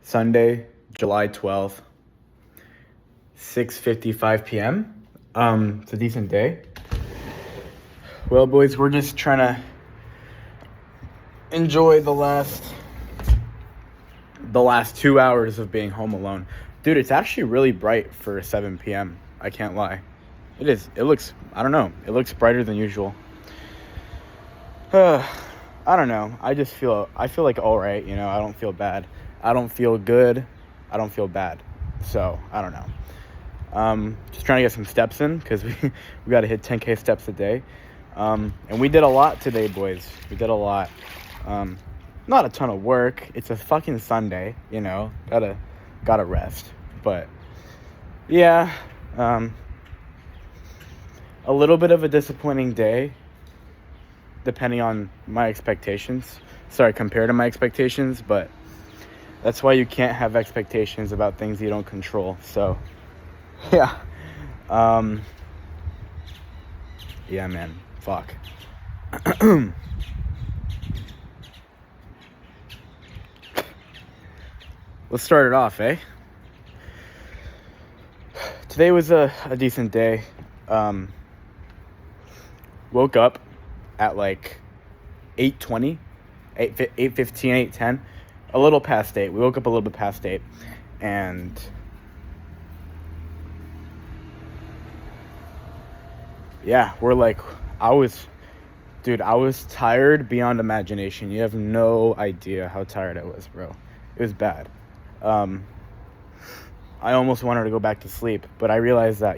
Sunday, July 12th, 6:55 p.m. It's a decent day. Well, boys, we're just trying to enjoy the last 2 hours of being home alone. Dude, it's actually really bright for 7 p.m. I can't lie. It is. It looks, I don't know. It looks brighter than usual. I don't know. I feel like all right, I don't feel bad. I don't feel good. I don't feel bad. So, I don't know. Just trying to get some steps in because we got to hit 10K steps a day. And we did a lot today, boys. We did a lot. Not a ton of work. It's a fucking Sunday, Gotta rest. But, yeah. A little bit of a disappointing day, depending on my expectations. Compared to my expectations, but that's why you can't have expectations about things you don't control. So, yeah. Yeah, man. Fuck. Let's start it off, eh? Today was a decent day. Woke up at like 8:20, 8:15, 8:10. A little past 8. We woke up a little bit past 8. And yeah, I was tired beyond imagination. You have no idea how tired I was, bro. It was bad. I almost wanted to go back to sleep, but I realized that,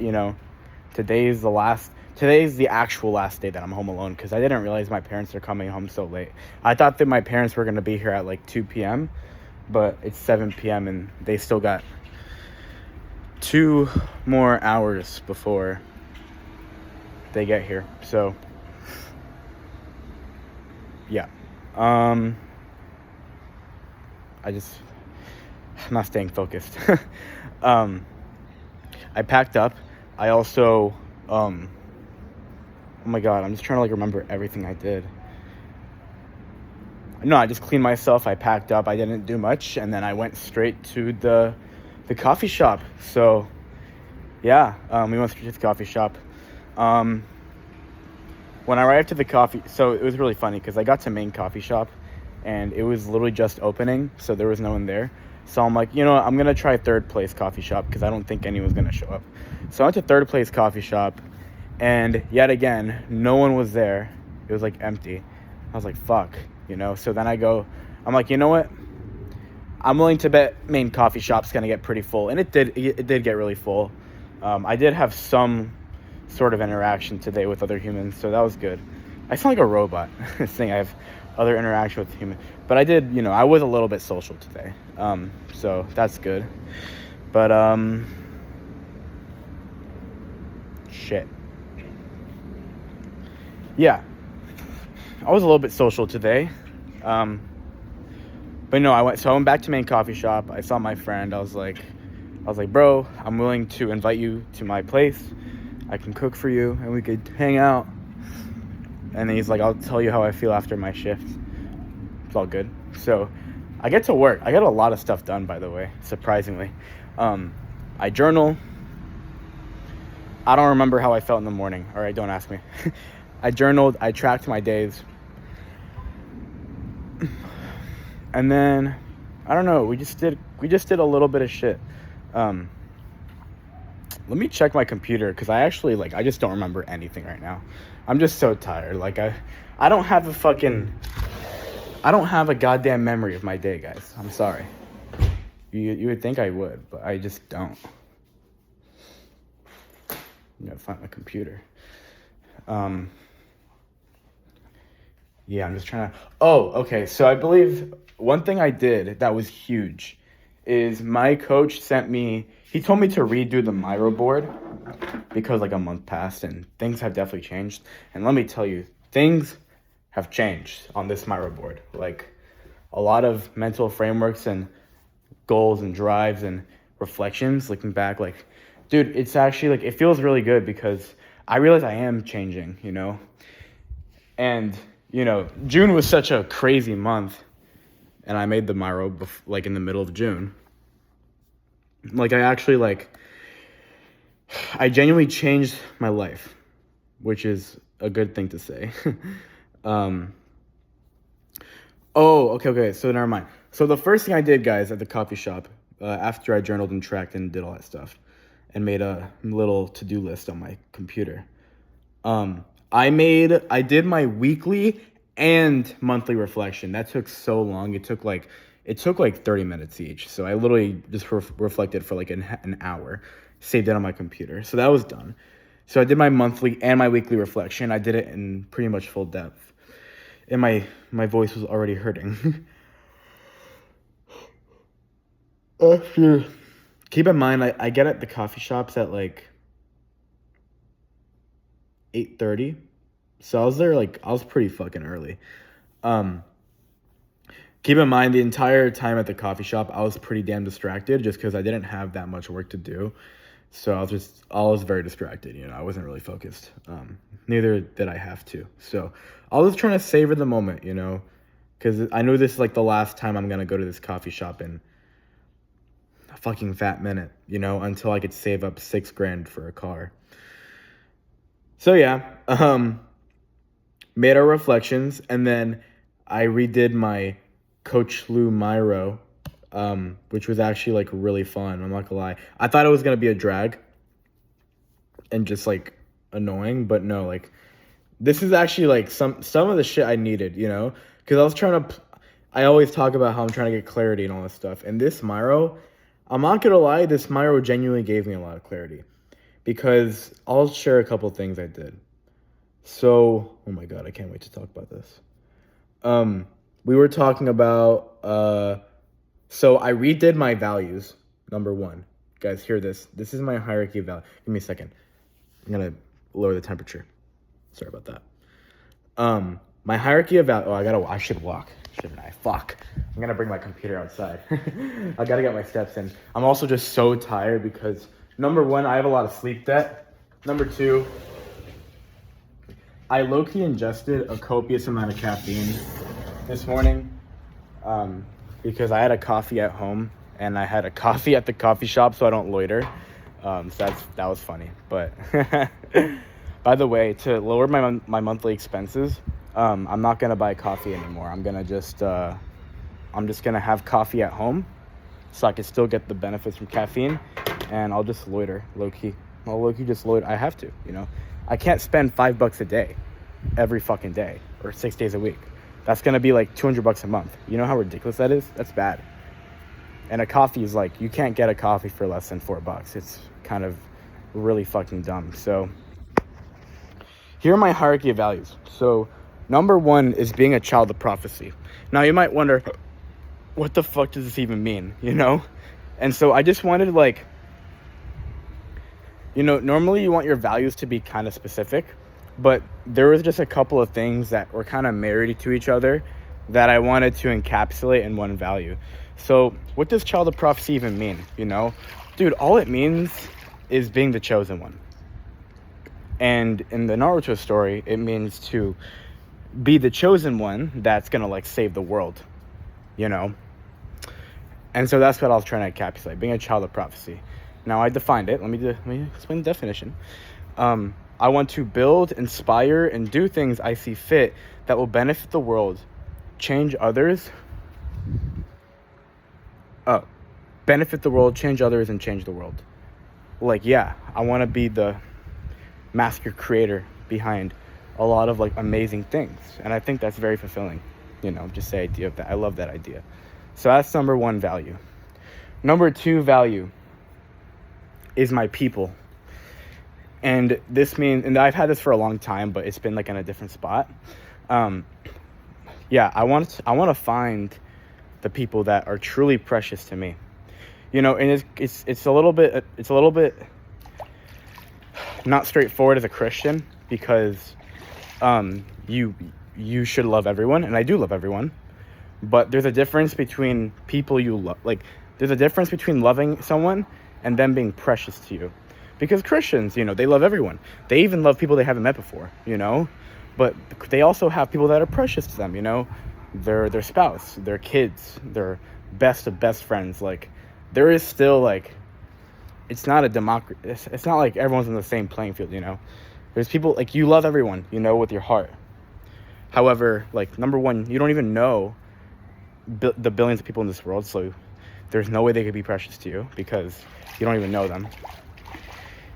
today's the actual last day that I'm home alone, because I didn't realize my parents are coming home so late. I thought that my parents were going to be here at like 2 p.m., but it's 7 p.m. and they still got 2 more hours before they get here. So, yeah. I'm not staying focused. I packed up. I also, oh my God, I'm just trying to remember everything I did. No, I just cleaned myself. I packed up. I didn't do much. And then I went straight to the coffee shop. So, yeah, we went straight to the coffee shop. When I arrived to the coffee, so it was really funny because I got to main coffee shop and it was literally just opening. So there was no one there. So I'm like, I'm going to try third place coffee shop because I don't think anyone's going to show up. So I went to third place coffee shop. And yet again, no one was there. It was empty. I was like, fuck, So then I'm like, you know what? I'm willing to bet main coffee shop's going to get pretty full. And it did get really full. I did have some sort of interaction today with other humans, so that was good. I sound like a robot saying I have other interaction with humans. But I did, I was a little bit social today. So that's good. But, shit. Yeah, I was a little bit social today, but no, I went back to main coffee shop. I saw my friend. I was like, bro, I'm willing to invite you to my place. I can cook for you, and we could hang out. And then he's like, I'll tell you how I feel after my shift. It's all good. So I get to work. I got a lot of stuff done, by the way, surprisingly. I journal. I don't remember how I felt in the morning. All right, don't ask me. I journaled, I tracked my days. And then, I don't know, we just did a little bit of shit. Let me check my computer, because I just don't remember anything right now. I'm just so tired. I don't have a goddamn memory of my day, guys. I'm sorry. You would think I would, but I just don't. I'm gonna find my computer. Yeah, I'm just trying to... Oh, okay. So I believe one thing I did that was huge is my coach sent me... He told me to redo the Miro board because a month passed and things have definitely changed. And let me tell you, things have changed on this Miro board. A lot of mental frameworks and goals and drives and reflections, looking back, dude, it's actually, it feels really good because I realize I am changing, And... June was such a crazy month and I made the Miro like in the middle of June. Like I genuinely changed my life, which is a good thing to say. Oh, okay. So never mind. So the first thing I did, guys, at the coffee shop, after I journaled and tracked and did all that stuff, and made a little to-do list on my computer, I did my weekly and monthly reflection. That took so long. It took like 30 minutes each. So I literally just reflected for like an hour, saved it on my computer. So that was done. So I did my monthly and my weekly reflection. I did it in pretty much full depth. And my voice was already hurting. Keep in mind, I get at the coffee shops at like 8:30. So I was pretty fucking early. Keep in mind, the entire time at the coffee shop, I was pretty damn distracted just because I didn't have that much work to do. So I was very distracted, I wasn't really focused. Neither did I have to. So I was trying to savor the moment, because I knew this is like the last time I'm going to go to this coffee shop in a fucking fat minute, until I could save up $6,000 for a car. So yeah, made our reflections, and then I redid my Coach Lou Miro, which was actually like really fun. I'm not gonna lie. I thought it was gonna be a drag and just like annoying, but no, like this is actually like some of the shit I needed, because I always talk about how I'm trying to get clarity and all this stuff. And this Miro, I'm not gonna lie, this Miro genuinely gave me a lot of clarity, because I'll share a couple things I did. So, oh my God, I can't wait to talk about this. We were talking about, so I redid my values, number one. Guys, hear this. This is my hierarchy of values. Give me a second. I'm going to lower the temperature. Sorry about that. My hierarchy of values. Oh, I should walk, shouldn't I? Fuck. I'm going to bring my computer outside. I got to get my steps in. I'm also just so tired because, number one, I have a lot of sleep debt. Number two, I low-key ingested a copious amount of caffeine this morning, because I had a coffee at home and I had a coffee at the coffee shop, so I don't loiter. So that was funny. But by the way, to lower my monthly expenses, I'm not gonna buy coffee anymore. I'm just gonna have coffee at home, so I can still get the benefits from caffeine, and I'll just loiter low-key. I'll low-key just loiter. I have to, I can't spend $5 a day every fucking day or 6 days a week. That's going to be like $200 a month. You know how ridiculous that is? That's bad. And a coffee is like, you can't get a coffee for less than $4. It's kind of really fucking dumb. So here are my hierarchy of values. So number one is being a child of prophecy. Now you might wonder, what the fuck does this even mean? And so I just wanted normally you want your values to be kind of specific, but there was just a couple of things that were kind of married to each other that I wanted to encapsulate in one value. So what does child of prophecy even mean? Dude, all it means is being the chosen one. And in the Naruto story, it means to be the chosen one that's going to save the world, And so that's what I was trying to encapsulate, being a child of prophecy. Now I defined it. Let me explain the definition. I want to build, inspire, and do things I see fit that will benefit the world, change others. Benefit the world, change others, and change the world. I want to be the master creator behind a lot of amazing things, and I think that's very fulfilling. Just the idea of that. I love that idea. So that's number one value. Number two value is my people. And this means, and I've had this for a long time, but it's been in a different spot. I want to find the people that are truly precious to me. And it's a little bit not straightforward as a Christian, because you should love everyone, and I do love everyone. But there's a difference between people you love. There's a difference between loving someone and them being precious to you. Because Christians, they love everyone. They even love people they haven't met before, But they also have people that are precious to them, their spouse, their kids, their best of best friends. Like, there is still, like, it's not a democracy. It's not like everyone's on the same playing field, you know? There's people, like, you love everyone, you know, with your heart. However, like, number one, you don't even know the billions of people in this world, so there's no way they could be precious to you because you don't even know them.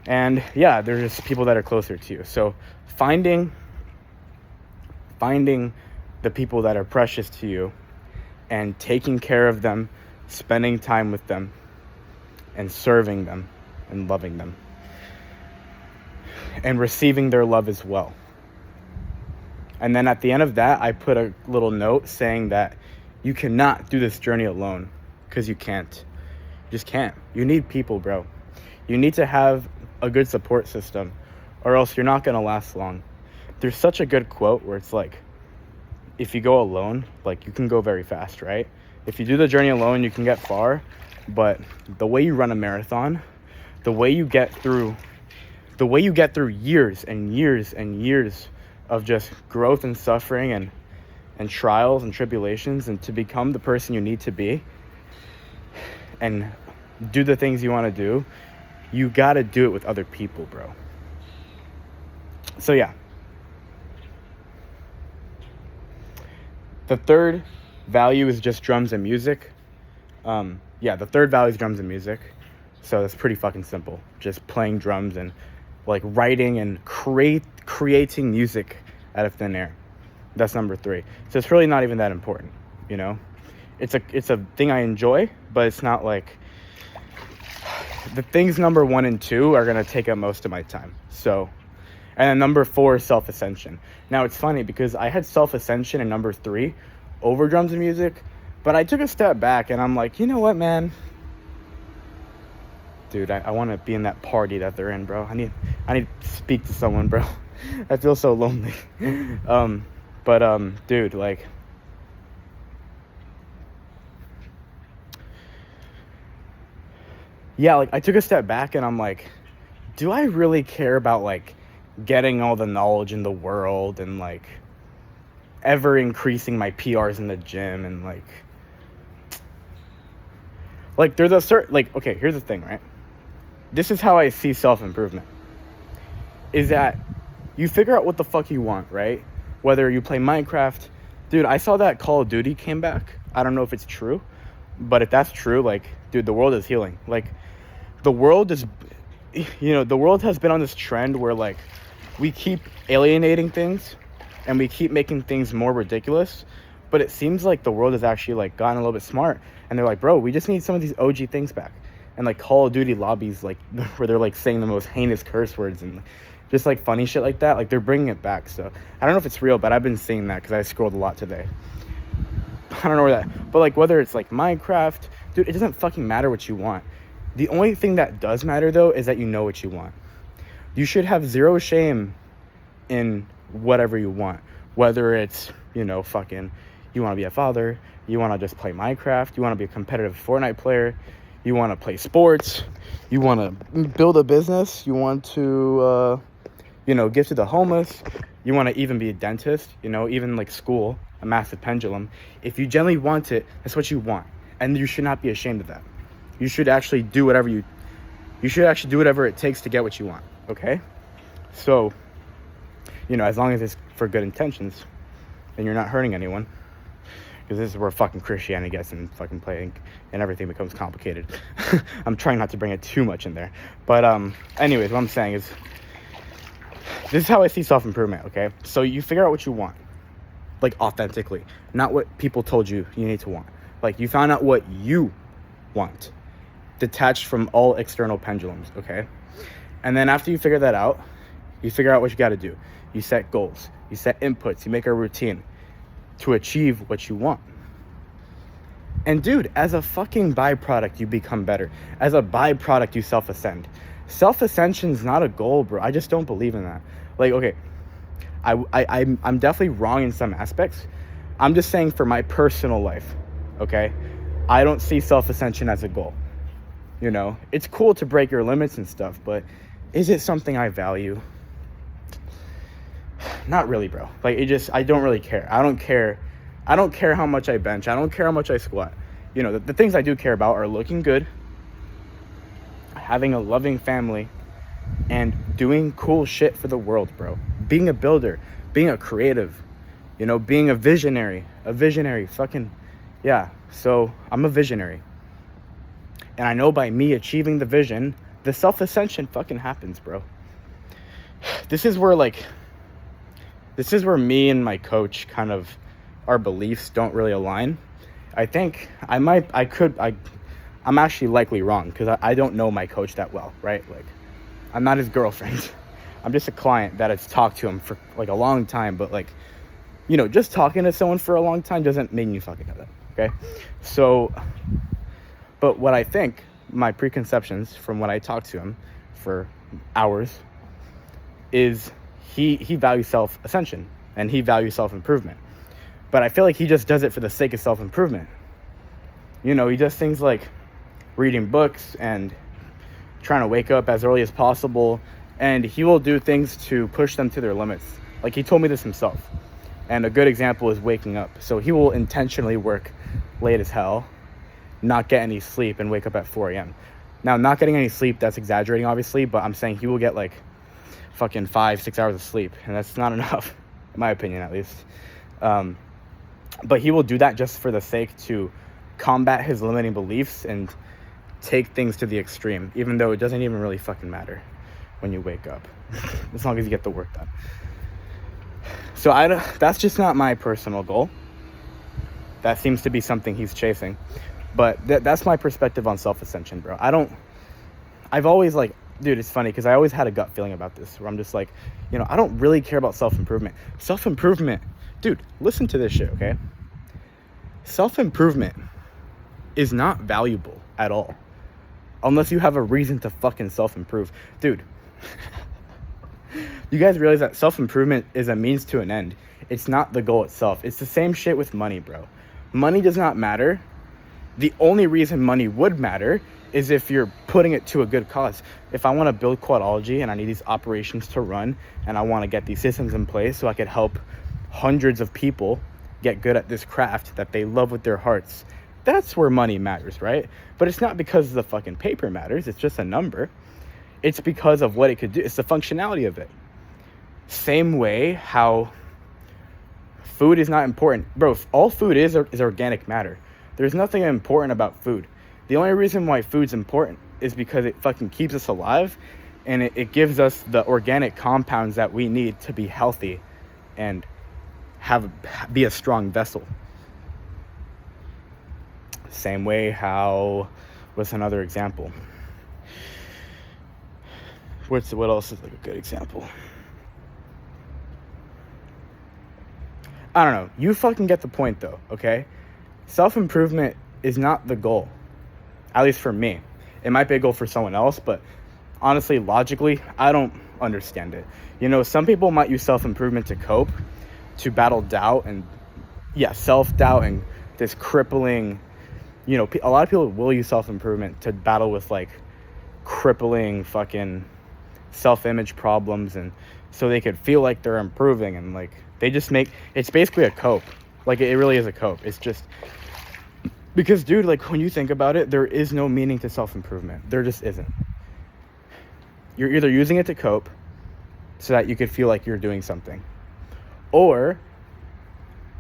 And yeah, there's just people that are closer to you. So finding the people that are precious to you and taking care of them, spending time with them, and serving them and loving them and receiving their love as well. And then at the end of that, I put a little note saying that you cannot do this journey alone, because you can't. You just can't. You need people, bro. You need to have a good support system, or else you're not going to last long. There's such a good quote where it's like, if you go alone, like, you can go very fast, right? If you do the journey alone, you can get far. But the way you run a marathon, the way you get through years and years and years of just growth and suffering and trials and tribulations, and to become the person you need to be and do the things you want to do, you got to do it with other people, bro. So yeah. The third value is just drums and music. The third value is drums and music. So it's pretty fucking simple. Just playing drums and, like, writing and creating music out of thin air. That's number 3. So it's really not even that important, you know? It's a thing I enjoy, but it's not like... The things number 1 and 2 are going to take up most of my time. So, and then number 4 is self-ascension. Now, it's funny because I had self-ascension in number 3 over drums and music, but I took a step back and I'm like, you know what, man? Dude, I want to be in that party that they're in, bro. I need to speak to someone, bro. I feel so lonely. Dude, like, yeah, like, I took a step back and I'm like, do I really care about, like, getting all the knowledge in the world and, like, ever increasing my PRs in the gym and, like, there's a certain, like, okay, here's the thing, right? This is how I see self-improvement, is that you figure out what the fuck you want, right? Whether you play Minecraft. Dude, I saw that Call of Duty came back. I don't know if it's true, but if that's true, like, dude, the world is healing. Like, the world is, you know, the world has been on this trend where, like, we keep alienating things and we keep making things more ridiculous, but it seems like the world has actually, like, gotten a little bit smart, and they're like, bro, we just need some of these OG things back. And, like, Call of Duty lobbies, like, where they're, like, saying the most heinous curse words and just, like, funny shit like that, like, they're bringing it back. So I don't know if it's real, but I've been seeing that because I scrolled a lot today. I don't know where that, but, like, whether it's, like, Minecraft, dude, it doesn't fucking matter what you want. The only thing that does matter, though, is that you know what you want. You should have zero shame in whatever you want, whether it's, you know, fucking, you want to be a father, you want to just play Minecraft, you want to be a competitive Fortnite player, you want to play sports, you want to build a business, you want to, you know, give to the homeless, you want to even be a dentist, you know, even, like, school, a massive pendulum. If you genuinely want it, that's what you want, and you should not be ashamed of that. You should actually do whatever it takes to get what you want, okay? So, you know, as long as it's for good intentions, and you're not hurting anyone, because this is where fucking Christianity gets in fucking playing, and everything becomes complicated. I'm trying not to bring it too much in there. But, anyways, what I'm saying is, this is how I see self-improvement, okay? So you figure out what you want, like, authentically, not what people told you need to want. Like, you found out what you want, detached from all external pendulums, okay? And then after you figure that out, you figure out what you got to do. You set goals, you set inputs, you make a routine to achieve what you want. And dude, as a fucking byproduct, you become better. As a byproduct, you self-ascend. Self-ascension is not a goal, bro. I just don't believe in that. Like, okay, I'm definitely wrong in some aspects. I'm just saying for my personal life, okay? I don't see self-ascension as a goal. You know, it's cool to break your limits and stuff, but is it something I value? Not really, bro. Like, I don't really care. I don't care I don't care how much I bench. I don't care how much I squat. You know, the things I do care about are looking good, having a loving family, and doing cool shit for the world, bro. Being a builder, being a creative, you know, being a visionary, fucking, yeah. So I'm a visionary. And I know by me achieving the vision, the self-ascension fucking happens, bro. This is where me and my coach kind of, our beliefs don't really align. I think I'm actually likely wrong, because I don't know my coach that well, right? Like, I'm not his girlfriend. I'm just a client that has talked to him for like a long time. But like, you know, just talking to someone for a long time doesn't mean you fucking know that, okay? So, but what I think, my preconceptions from when I talked to him for hours, is he values self-ascension and he values self-improvement. But I feel like he just does it for the sake of self-improvement. You know, he does things like reading books and trying to wake up as early as possible, and he will do things to push them to their limits. Like, he told me this himself. And a good example is waking up. So he will intentionally work late as hell, not get any sleep, and wake up at 4 a.m. Now, not getting any sleep, that's exaggerating, obviously, but I'm saying he will get like fucking 5-6 hours of sleep, and that's not enough, in my opinion, at least. But he will do that just for the sake to combat his limiting beliefs and take things to the extreme, even though it doesn't even really fucking matter when you wake up, as long as you get the work done. So that's just not my personal goal. That seems to be something he's chasing. But that's my perspective on self-ascension, bro. I've always, like, dude, it's funny because I always had a gut feeling about this where I'm just like, you know, I don't really care about self-improvement. Self-improvement, dude, listen to this shit, okay? Self-improvement is not valuable at all unless you have a reason to fucking self-improve. Dude, you guys realize that self-improvement is a means to an end. It's not the goal itself. It's the same shit with money, bro. Money does not matter. The only reason money would matter is if you're putting it to a good cause. If I want to build Quadology and I need these operations to run and I want to get these systems in place so I could help hundreds of people get good at this craft that they love with their hearts, that's where money matters, right? But it's not because the fucking paper matters. It's just a number. It's because of what it could do. It's the functionality of it. Same way how food is not important. Bro, all food is organic matter. There's nothing important about food. The only reason why food's important is because it fucking keeps us alive, and it gives us the organic compounds that we need to be healthy and be a strong vessel. Same way how, what's another example? What else is like a good example? I don't know. You fucking get the point though, okay? Self-improvement is not the goal. At least for me. It might be a goal for someone else, but honestly, logically, I don't understand it. You know, some people might use self-improvement to cope, to battle doubt and, self-doubt and this crippling, you know, a lot of people will use self-improvement to battle with like crippling fucking self-image problems, and so they could feel like they're improving, and like they just it's basically a cope. Like, it really is a cope. It's just because, dude, like, when you think about it, there is no meaning to self-improvement. There just isn't. You're either using it to cope so that you could feel like you're doing something, or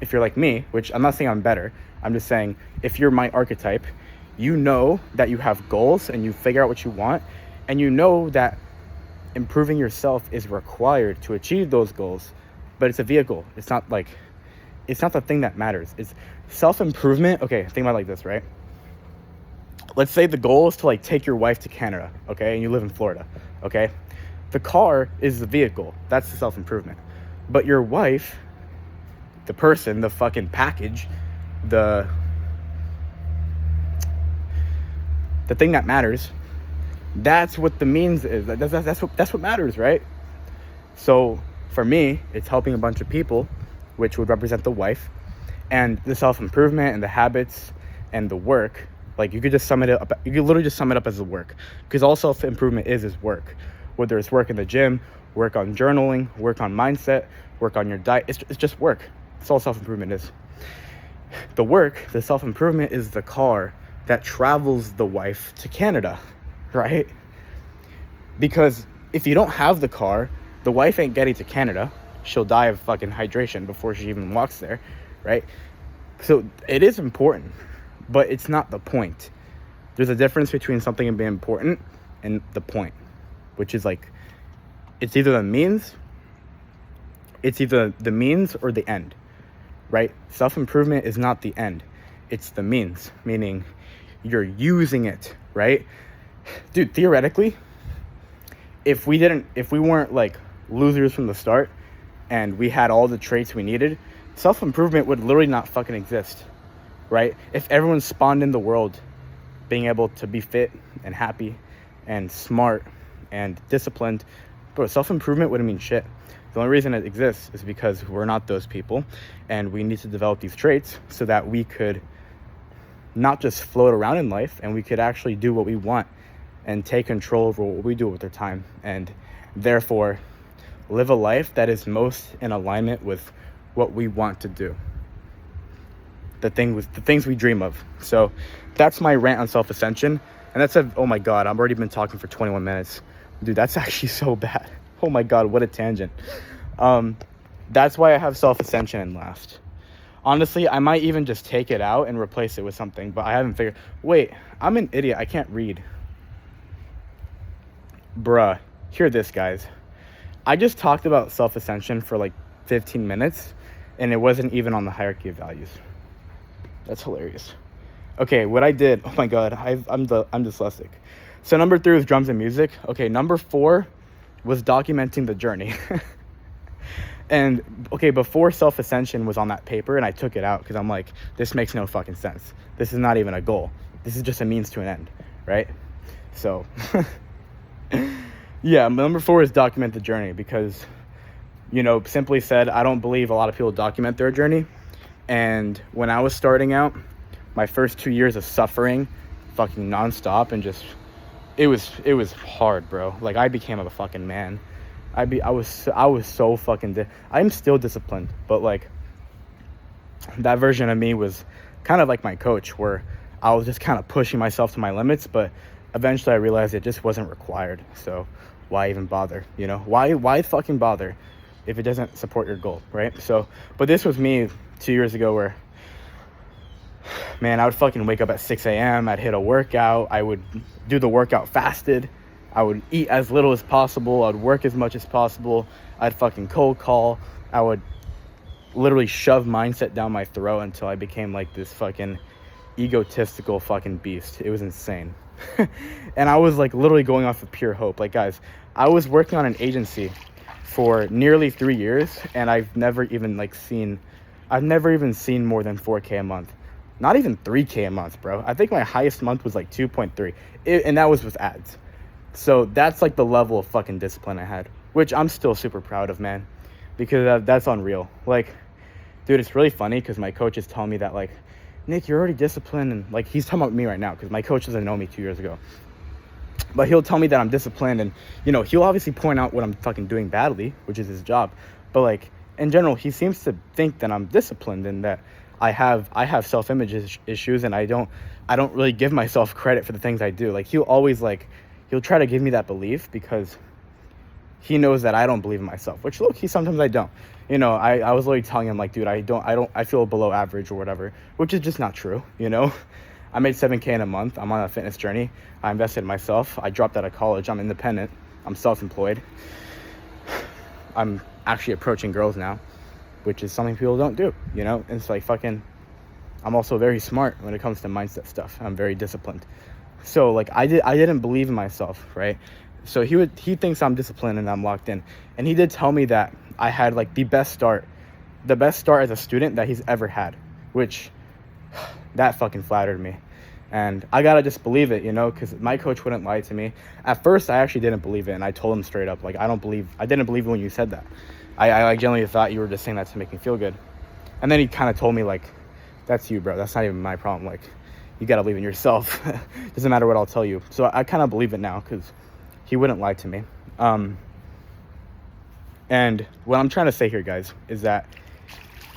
if you're like me, which I'm not saying I'm better, I'm just saying if you're my archetype, you know that you have goals and you figure out what you want, and you know that improving yourself is required to achieve those goals, but it's a vehicle. It's not the thing that matters. It's self-improvement. Okay, think about it like this, right? Let's say the goal is to like take your wife to Canada, okay? And you live in Florida, okay? The car is the vehicle. That's the self-improvement. But your wife, the person, the fucking package, the thing that matters, that's what the means is. That's what matters, right? So for me, it's helping a bunch of people, which would represent the wife, and the self-improvement and the habits and the work. Like, you could just sum it up. You could literally just sum it up as the work, because all self-improvement is work. Whether it's work in the gym, work on journaling, work on mindset, work on your diet, it's just work. That's all self-improvement is. The work, the self-improvement, is the car that travels the wife to Canada, right? Because if you don't have the car, the wife ain't getting to Canada. She'll die of fucking hydration before she even walks there, right? So it is important, but it's not the point. There's a difference between something being important and the point, which is like, it's either the means or the end, right? Self-improvement is not the end. It's the means, meaning you're using it, right? Dude, theoretically, if we weren't like losers from the start and we had all the traits we needed, self-improvement would literally not fucking exist, right? If everyone spawned in the world being able to be fit and happy and smart and disciplined, bro, self-improvement wouldn't mean shit. The only reason it exists is because we're not those people, and we need to develop these traits so that we could not just float around in life, and we could actually do what we want and take control over what we do with our time, and therefore live a life that is most in alignment with what we want to do, the things we dream of. So that's my rant on self-ascension. And that's oh my god, I've already been talking for 21 minutes. Dude, that's actually so bad. Oh my god, what a tangent. That's why I have self-ascension in last. Honestly, I might even just take it out and replace it with something, but I haven't figured. Wait, I'm an idiot. I can't read. Bruh, hear this, guys. I just talked about self-ascension for like 15 minutes, and it wasn't even on the hierarchy of values. That's hilarious. Okay, what I did, oh my god, I'm dyslexic. So number 3 was drums and music. Okay, number 4 was documenting the journey. And okay, before self-ascension was on that paper, and I took it out because I'm like, this makes no fucking sense. This is not even a goal. This is just a means to an end, right? So yeah, number 4 is document the journey, because, you know, simply said, I don't believe a lot of people document their journey. And when I was starting out, my first 2 years of suffering fucking nonstop, and just it was hard, bro. Like, I became a fucking man. I was so fucking I'm still disciplined, but like, that version of me was kind of like my coach, where I was just kind of pushing myself to my limits, but eventually I realized it just wasn't required. So why even bother? You know, why fucking bother if it doesn't support your goal, right? So, but this was me 2 years ago, where, man, I would fucking wake up at 6 a.m. I'd hit a workout. I would do the workout fasted. I would eat as little as possible. I'd work as much as possible. I'd fucking cold call. I would literally shove mindset down my throat until I became like this fucking egotistical fucking beast. It was insane. And I was like literally going off of pure hope. Like, guys, I was working on an agency for nearly 3 years, and I've never even seen more than 4K a month. Not even 3K a month, bro. I think my highest month was like 2.3, and that was with ads. So that's like the level of fucking discipline I had, which I'm still super proud of, man, because that's unreal. Like, dude, it's really funny because my coach is telling me that, like, Nick, you're already disciplined, and like, he's talking about me right now because my coach doesn't know me 2 years ago. But he'll tell me that I'm disciplined, and, you know, he'll obviously point out what I'm fucking doing badly, which is his job. But like, in general, he seems to think that I'm disciplined and that I have self-image issues, and I don't really give myself credit for the things I do. Like, he'll try to give me that belief because he knows that I don't believe in myself, which low-key sometimes I don't. You know, I was literally telling him, like, dude, I feel below average or whatever, which is just not true, you know? I made 7K in a month. I'm on a fitness journey. I invested in myself. I dropped out of college. I'm independent. I'm self-employed. I'm actually approaching girls now, which is something people don't do, you know? And it's like, fucking, I'm also very smart when it comes to mindset stuff. I'm very disciplined. So like, I didn't believe in myself, right? So he thinks I'm disciplined and I'm locked in. And he did tell me that I had like the best start as a student that he's ever had, which that fucking flattered me. And I gotta just believe it, you know, because my coach wouldn't lie to me. At first, I actually didn't believe it, and I told him straight up, like, I didn't believe it when you said that. I genuinely thought you were just saying that to make me feel good. And then he kind of told me, like, that's you, bro. That's not even my problem. Like, you gotta believe in yourself. Doesn't matter what I'll tell you. So I kind of believe it now because he wouldn't lie to me. And what I'm trying to say here, guys, is that,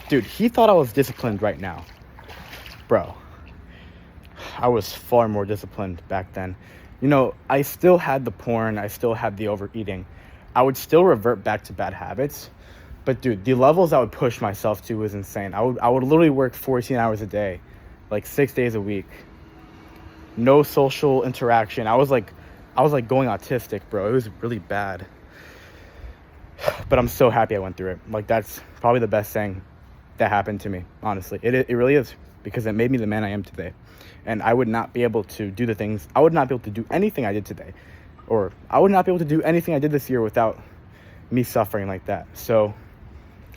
dude, he thought I was disciplined right now. bro, I was far more disciplined back then. You know, I still had the porn, I still had the overeating. I would still revert back to bad habits. But dude, the levels I would push myself to was insane. I would literally work 14 hours a day, like 6 days a week. No social interaction. I was like going autistic, bro. It was really bad. But I'm so happy I went through it. Like, that's probably the best thing that happened to me, honestly. It really is, because it made me the man I am today. And I would not be able to do I would not be able to do anything I did today. Or I would not be able to do anything I did this year without me suffering like that. So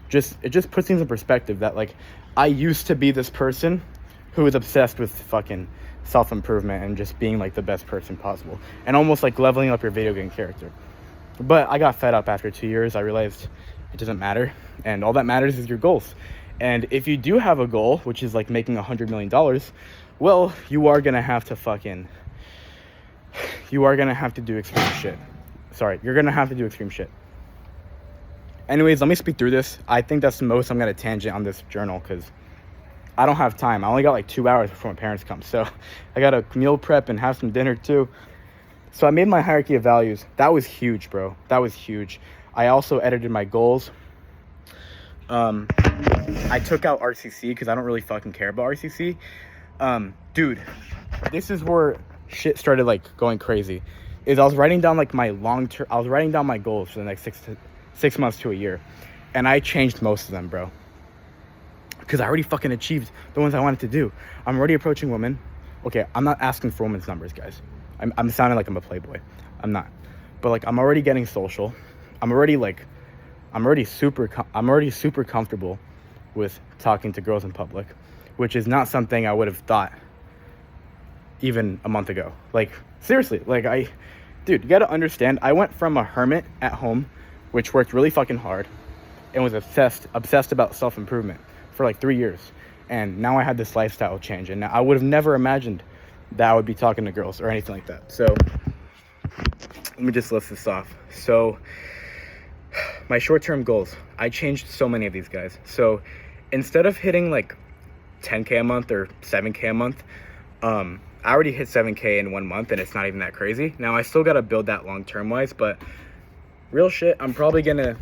it just puts things in perspective that, like, I used to be this person who was obsessed with fucking self-improvement and just being like the best person possible, and almost like leveling up your video game character. But I got fed up after 2 years. I realized it doesn't matter, and all that matters is your goals. And if you do have a goal, which is like making $100 million, well, you are gonna have to do extreme shit. You're gonna have to do extreme shit. Anyways, let me speed through this. I think that's the most I'm gonna tangent on this journal, because I don't have time. I only got like 2 hours before my parents come, so I gotta meal prep and have some dinner too. So I made my hierarchy of values. That was huge, bro. That was huge. I also edited my goals. I took out RCC because I don't really fucking care about RCC. Dude, this is where shit started like going crazy. I was writing down like my I was writing down my goals for the next 6 months to a year, and I changed most of them, bro. Because I already fucking achieved the ones I wanted to do. I'm already approaching women. Okay, I'm not asking for women's numbers, guys. I'm sounding like I'm a playboy. I'm not. But like, I'm already getting social. I'm already super comfortable with talking to girls in public, which is not something I would have thought even a month ago. Like, seriously, like dude, you gotta understand, I went from a hermit at home, which worked really fucking hard, and was obsessed about self-improvement for like 3 years. And now I had this lifestyle change, and I would have never imagined that I would be talking to girls or anything like that. So let me just list this off. So my short-term goals, I changed so many of these, guys. So instead of hitting like 10K a month or 7K a month, I already hit 7K in 1 month, and it's not even that crazy. Now I still got to build that long-term wise, but real shit, I'm probably gonna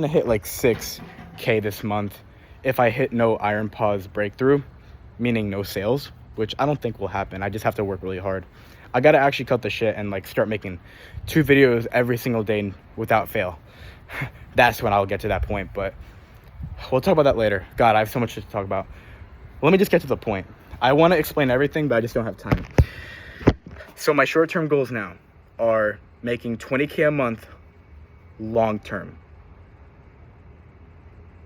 hit like 6K this month if I hit no iron pause breakthrough, meaning no sales, which I don't think will happen. I just have to work really hard. I gotta actually cut the shit and like start making 2 videos every single day without fail. That's when I'll get to that point, but we'll talk about that later. God, I have so much to talk about. Let me just get to the point. I want to explain everything, but I just don't have time. So my short-term goals now are making 20K a month long-term.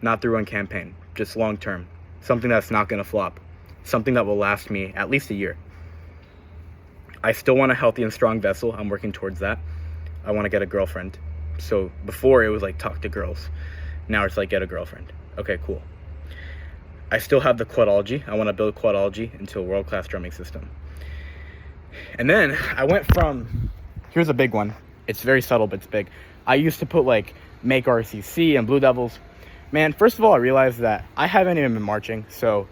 Not through one campaign, just long-term. Something that's not going to flop. Something that will last me at least a year. I still want a healthy and strong vessel. I'm working towards that. I want to get a girlfriend. So before it was like talk to girls. Now it's like get a girlfriend. Okay, cool. I still have the Quadology. I want to build Quadology into a world-class drumming system. And then I went from, here's a big one. It's very subtle, but it's big. I used to put like make RCC and Blue Devils. Man, first of all, I realized that I haven't even been marching, so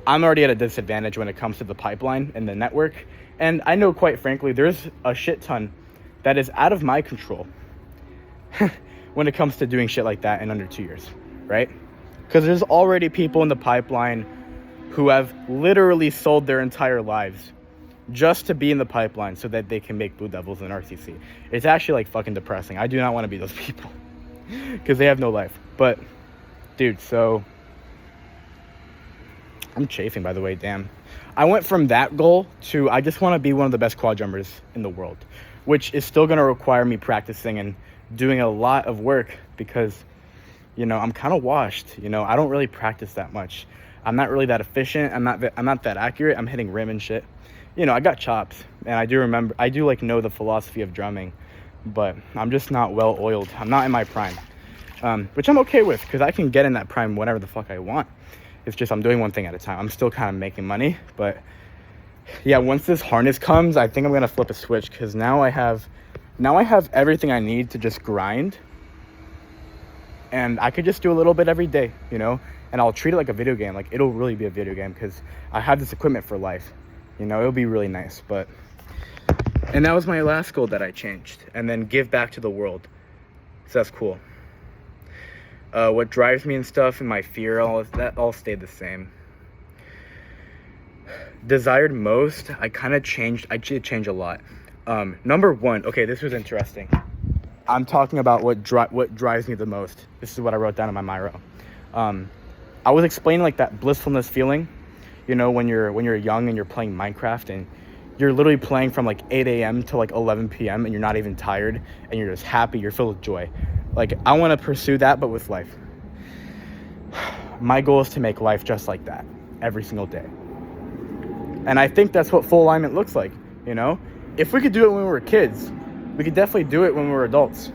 I'm already at a disadvantage when it comes to the pipeline and the network. And I know, quite frankly, there's a shit ton that is out of my control when it comes to doing shit like that in under 2 years, right? Because there's already people in the pipeline who have literally sold their entire lives just to be in the pipeline so that they can make Blue Devils and RCC. It's actually like fucking depressing. I do not want to be those people because they have no life. But dude, so I'm chafing, by the way, damn. I went from that goal to I just want to be one of the best quad jumpers in the world, which is still going to require me practicing and doing a lot of work because, you know, I'm kind of washed. You know, I don't really practice that much. I'm not really that efficient. I'm not that accurate. I'm hitting rim and shit. You know, I got chops, and I do like know the philosophy of drumming, but I'm just not well oiled. I'm not in my prime, which I'm okay with because I can get in that prime whenever the fuck I want. It's just I'm doing one thing at a time. I'm still kind of making money, but yeah, once this harness comes, I think I'm gonna flip a switch because now I have everything I need to just grind And I could just do a little bit every day, you know, and I'll treat it like a video game. Like, it'll really be a video game because I have this equipment for life, you know. It'll be really nice. And that was my last goal that I changed. And then give back to the world, so that's cool. What drives me and stuff and my fear, all of that all stayed the same. Desired most, I kind of changed. I did change a lot. Number one, okay, this was interesting. I'm talking about what drives me the most. This is what I wrote down in my Miro. I was explaining like that blissfulness feeling, you know, when you're young and you're playing Minecraft and you're literally playing from like 8 a.m. to like 11 p.m. and you're not even tired and you're just happy, you're filled with joy. Like, I want to pursue that, but with life. My goal is to make life just like that every single day. And I think that's what full alignment looks like, you know? If we could do it when we were kids, we could definitely do it when we were adults.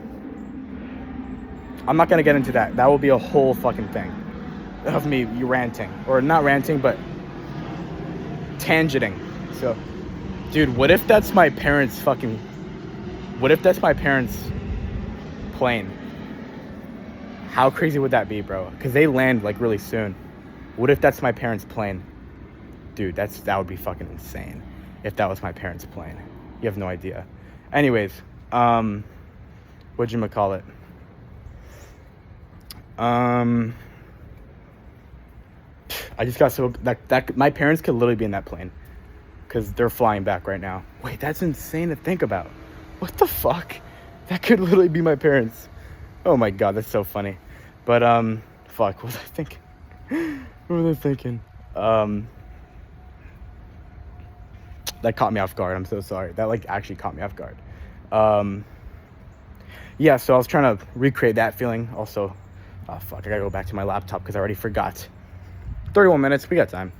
I'm not going to get into that. That will be a whole fucking thing of me ranting. Or not ranting, but tangenting. So, dude, what if that's my parents' plane? How crazy would that be, bro? Because they land like really soon. What if that's my parents' plane? Dude, that would be fucking insane if that was my parents' plane. You have no idea. Anyways, whatchamacallit? I just got so that my parents could literally be in that plane because they're flying back right now. Wait, that's insane to think about. What the fuck? That could literally be my parents. Oh my god, that's so funny. But fuck, what was I thinking? What was I thinking? That caught me off guard. I'm so sorry. That like actually caught me off guard. Yeah, so I was trying to recreate that feeling. Also, oh fuck, I gotta go back to my laptop because I already forgot. 31 minutes, we got time.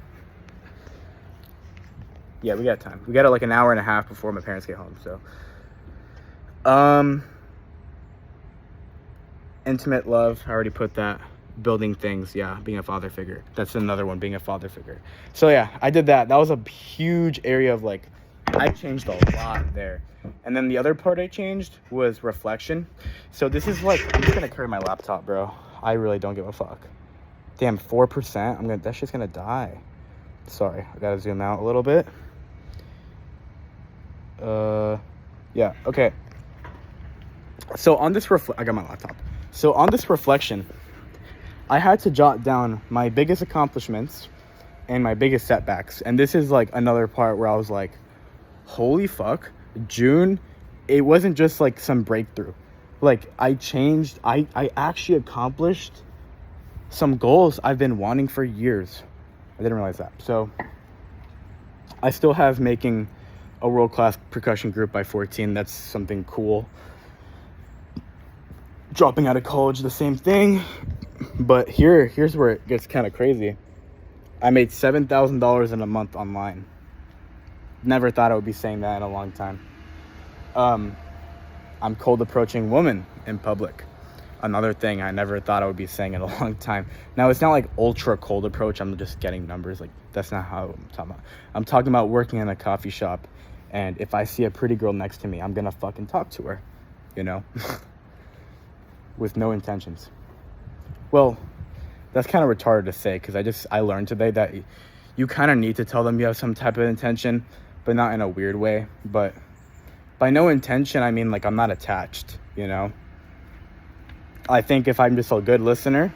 Yeah, we got time. We got like an hour and a half before my parents get home, so. Intimate love, I already put that. Building things, yeah, being a father figure. That's another one, being a father figure. So yeah, I did that. That was a huge area of like, I changed a lot there. And then the other part I changed was reflection. So this is like, I'm just gonna carry my laptop, bro. I really don't give a fuck. Damn, 4%, that shit's gonna die. Sorry, I gotta zoom out a little bit. Yeah, okay. So on this I got my laptop. So on this reflection, I had to jot down my biggest accomplishments and my biggest setbacks. And this is like another part where I was like, holy fuck, June, it wasn't just like some breakthrough. Like, I actually accomplished some goals I've been wanting for years. I didn't realize that. So I still have making a world-class percussion group by 14. That's something cool. Dropping out of college, the same thing. But here's where it gets kind of crazy. I made $7,000 in a month online. Never thought I would be saying that in a long time. I'm cold approaching women in public. Another thing I never thought I would be saying in a long time. Now, it's not like ultra cold approach. I'm just getting numbers. Like, that's not how I'm talking about. I'm talking about working in a coffee shop. And if I see a pretty girl next to me, I'm going to fucking talk to her, you know, with no intentions. Well, that's kind of retarded to say because I learned today that you kind of need to tell them you have some type of intention, but not in a weird way. But by no intention, I mean like I'm not attached, you know. I think if I'm just a good listener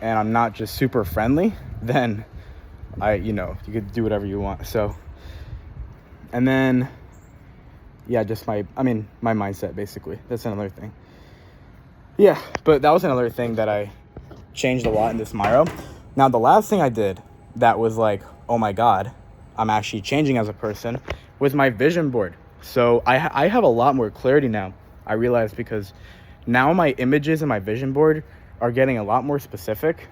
and I'm not just super friendly, then you could do whatever you want. So, and then, yeah, just my mindset, basically. That's another thing. Yeah, but that was another thing that I changed a lot in this Miro. Now, the last thing I did that was like, oh my God, I'm actually changing as a person, was my vision board. So I have a lot more clarity now, I realized, because now my images and my vision board are getting a lot more specific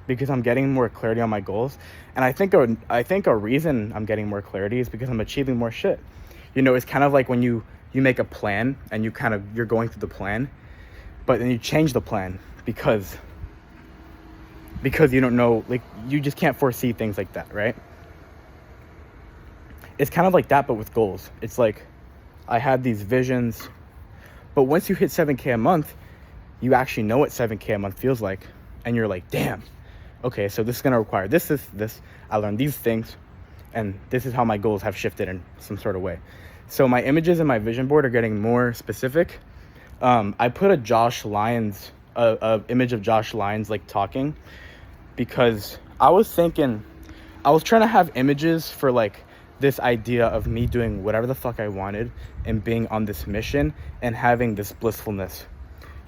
because I'm getting more clarity on my goals. And I think a reason I'm getting more clarity is because I'm achieving more shit. You know, it's kind of like when you make a plan and you're going through the plan, but then you change the plan because you don't know, like, you just can't foresee things like that, right? It's kind of like that, but with goals. It's like I had these visions, but once you hit 7K a month, you actually know what 7K a month feels like, and you're like, damn, okay, so this is gonna require this. I learned these things, and this is how my goals have shifted in some sort of way. So my images in my vision board are getting more specific. I put a Josh Lyons, a image of Josh Lyons like talking, because I was trying to have images for like this idea of me doing whatever the fuck I wanted and being on this mission and having this blissfulness,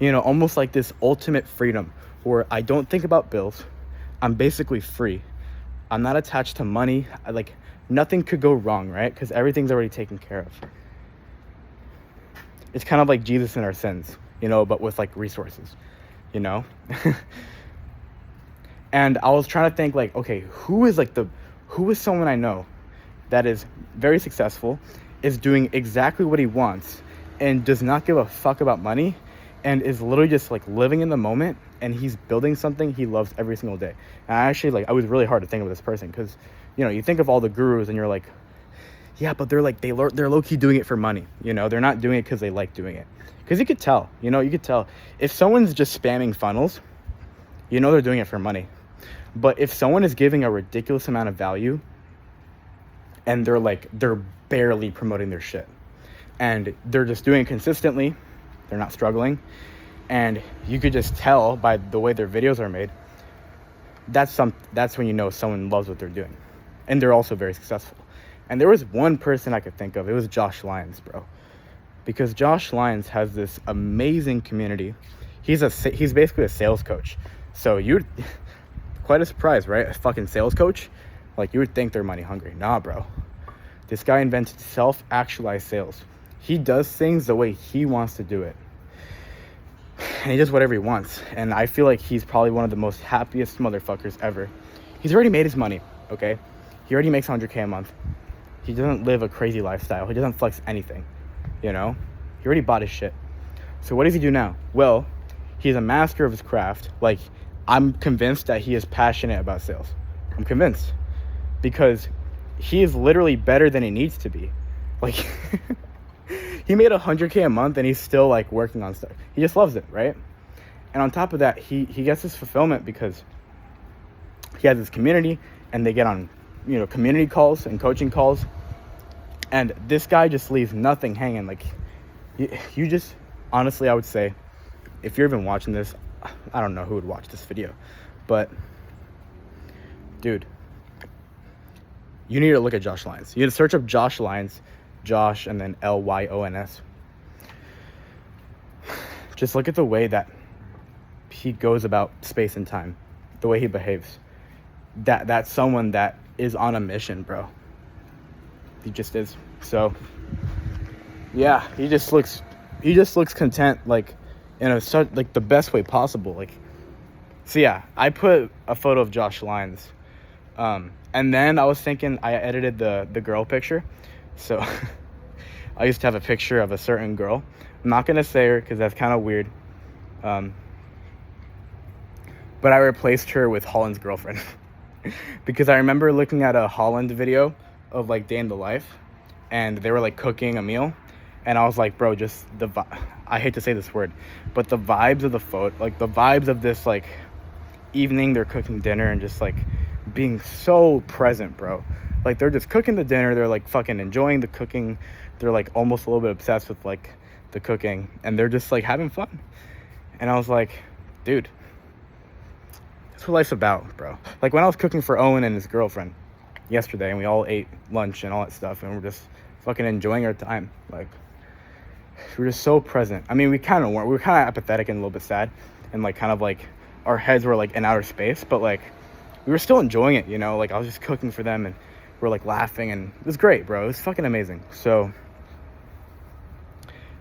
almost like this ultimate freedom where I don't think about bills. I'm basically free. I'm not attached to money. Nothing could go wrong, right? Because everything's already taken care of. It's kind of like Jesus in our sins, but with like resources, And I was trying to think like, okay, who is someone I know that is very successful, is doing exactly what he wants, and does not give a fuck about money, and is literally just like living in the moment, and he's building something he loves every single day. And I was really hard to think of this person, because, you think of all the gurus and you're like, yeah, but they're low-key doing it for money. They're not doing it because they like doing it. Because you could tell, if someone's just spamming funnels, they're doing it for money. But if someone is giving a ridiculous amount of value, and they're barely promoting their shit, and they're just doing it consistently, they're not struggling, and you could just tell by the way their videos are made, that's when someone loves what they're doing, and they're also very successful. And there was one person I could think of. It was Josh Lyons, bro, because Josh Lyons has this amazing community. He's basically a sales coach. So you'd quite a surprise, right? A fucking sales coach, like you would think they're money hungry. Nah, bro. This guy invented self-actualized sales. He does things the way he wants to do it. And he does whatever he wants. And I feel like he's probably one of the most happiest motherfuckers ever. He's already made his money, okay? He already makes 100K a month. He doesn't live a crazy lifestyle. He doesn't flex anything, He already bought his shit. So what does he do now? Well, he's a master of his craft. Like, I'm convinced that he is passionate about sales. I'm convinced. Because he is literally better than he needs to be. Like, he made 100K a month and he's still like working on stuff. He just loves it, right? And on top of that, he gets this fulfillment because he has this community, and they get on, community calls and coaching calls. And this guy just leaves nothing hanging. Like, you just, honestly, I would say, if you're even watching this, I don't know who would watch this video, but dude, you need to look at Josh Lyons. You need to search up Josh Lyons, Josh, and then Lyons. Just look at the way that he goes about space and time, the way he behaves. That's someone that is on a mission, bro. He just is. So yeah, he just looks content, like in the best way possible. Like, so yeah, I put a photo of Josh Lyons, and then I was thinking, I edited the girl picture. So I used to have a picture of a certain girl. I'm not gonna say her because that's kind of weird, but I replaced her with Holland's girlfriend. Because I remember looking at a Holland video of like day in the life, and they were like cooking a meal, and I was like, bro, just I hate to say this word, but the vibes of the photo, like the vibes of this like evening, they're cooking dinner and just like being so present, bro. Like, they're just cooking the dinner, they're like fucking enjoying the cooking, they're like almost a little bit obsessed with like the cooking, and they're just like having fun. And I was like, dude, that's what life's about, bro. Like, when I was cooking for Owen and his girlfriend yesterday, and we all ate lunch and all that stuff, and we're just fucking enjoying our time. Like, we were just so present. I mean, we kind of weren't. We were kind of apathetic and a little bit sad, and like kind of like our heads were like in outer space, but like we were still enjoying it, Like, I was just cooking for them, and we're like laughing, and it was great, bro. It was fucking amazing. So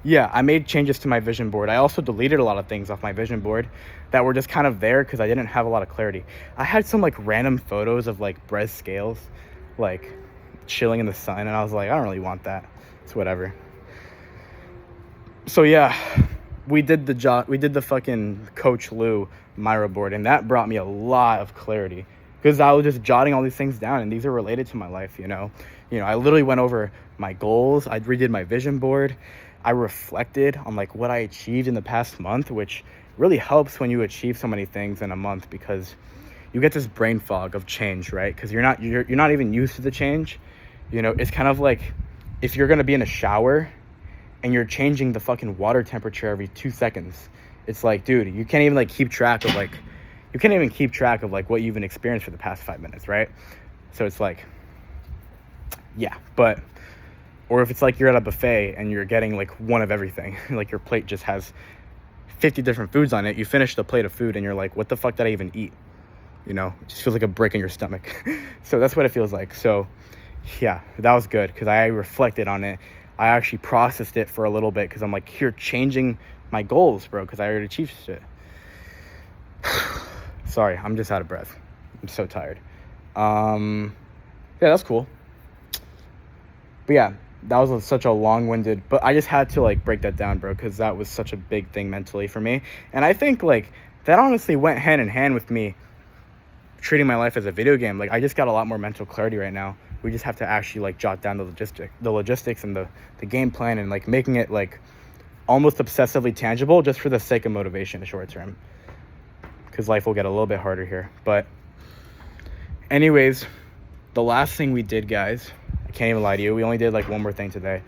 yeah, I made changes to my vision board. I also deleted a lot of things off my vision board that were just kind of there because I didn't have a lot of clarity. I had some like random photos of like Brez Scales, like chilling in the sun, and I was like, I don't really want that. It's whatever. So yeah, we did the fucking Coach Lou Miro board, and that brought me a lot of clarity because I was just jotting all these things down, and these are related to my life, I literally went over my goals. I redid my vision board. I reflected on like what I achieved in the past month, which really helps when you achieve so many things in a month, because you get this brain fog of change, right? Because you're not even used to the change. You know, it's kind of like if you're gonna be in a shower and you're changing the fucking water temperature every 2 seconds. It's like, dude, you can't even like keep track of like what you've been experienced for the past 5 minutes, right? So it's like, yeah. But or if it's like you're at a buffet and you're getting like one of everything, like your plate just has 50 different foods on it. You finish the plate of food and you're like, what the fuck did I even eat? You know, it just feels like a brick in your stomach. So that's what it feels like. So yeah, that was good because I reflected on it. I actually processed it for a little bit because I'm like, you're changing my goals, bro, because I already achieved shit. Sorry, I'm just out of breath. I'm so tired. Yeah, that's cool. But yeah, that was such a long-winded, but I just had to like break that down, bro, because that was such a big thing mentally for me. And I think like that honestly went hand in hand with me treating my life as a video game. Like I just got a lot more mental clarity right now. We just have to actually like jot down the logistics and the game plan, and like making it like almost obsessively tangible just for the sake of motivation in the short term, because life will get a little bit harder here. But anyways, the last thing we did, guys, I can't even lie to you, we only did like one more thing today.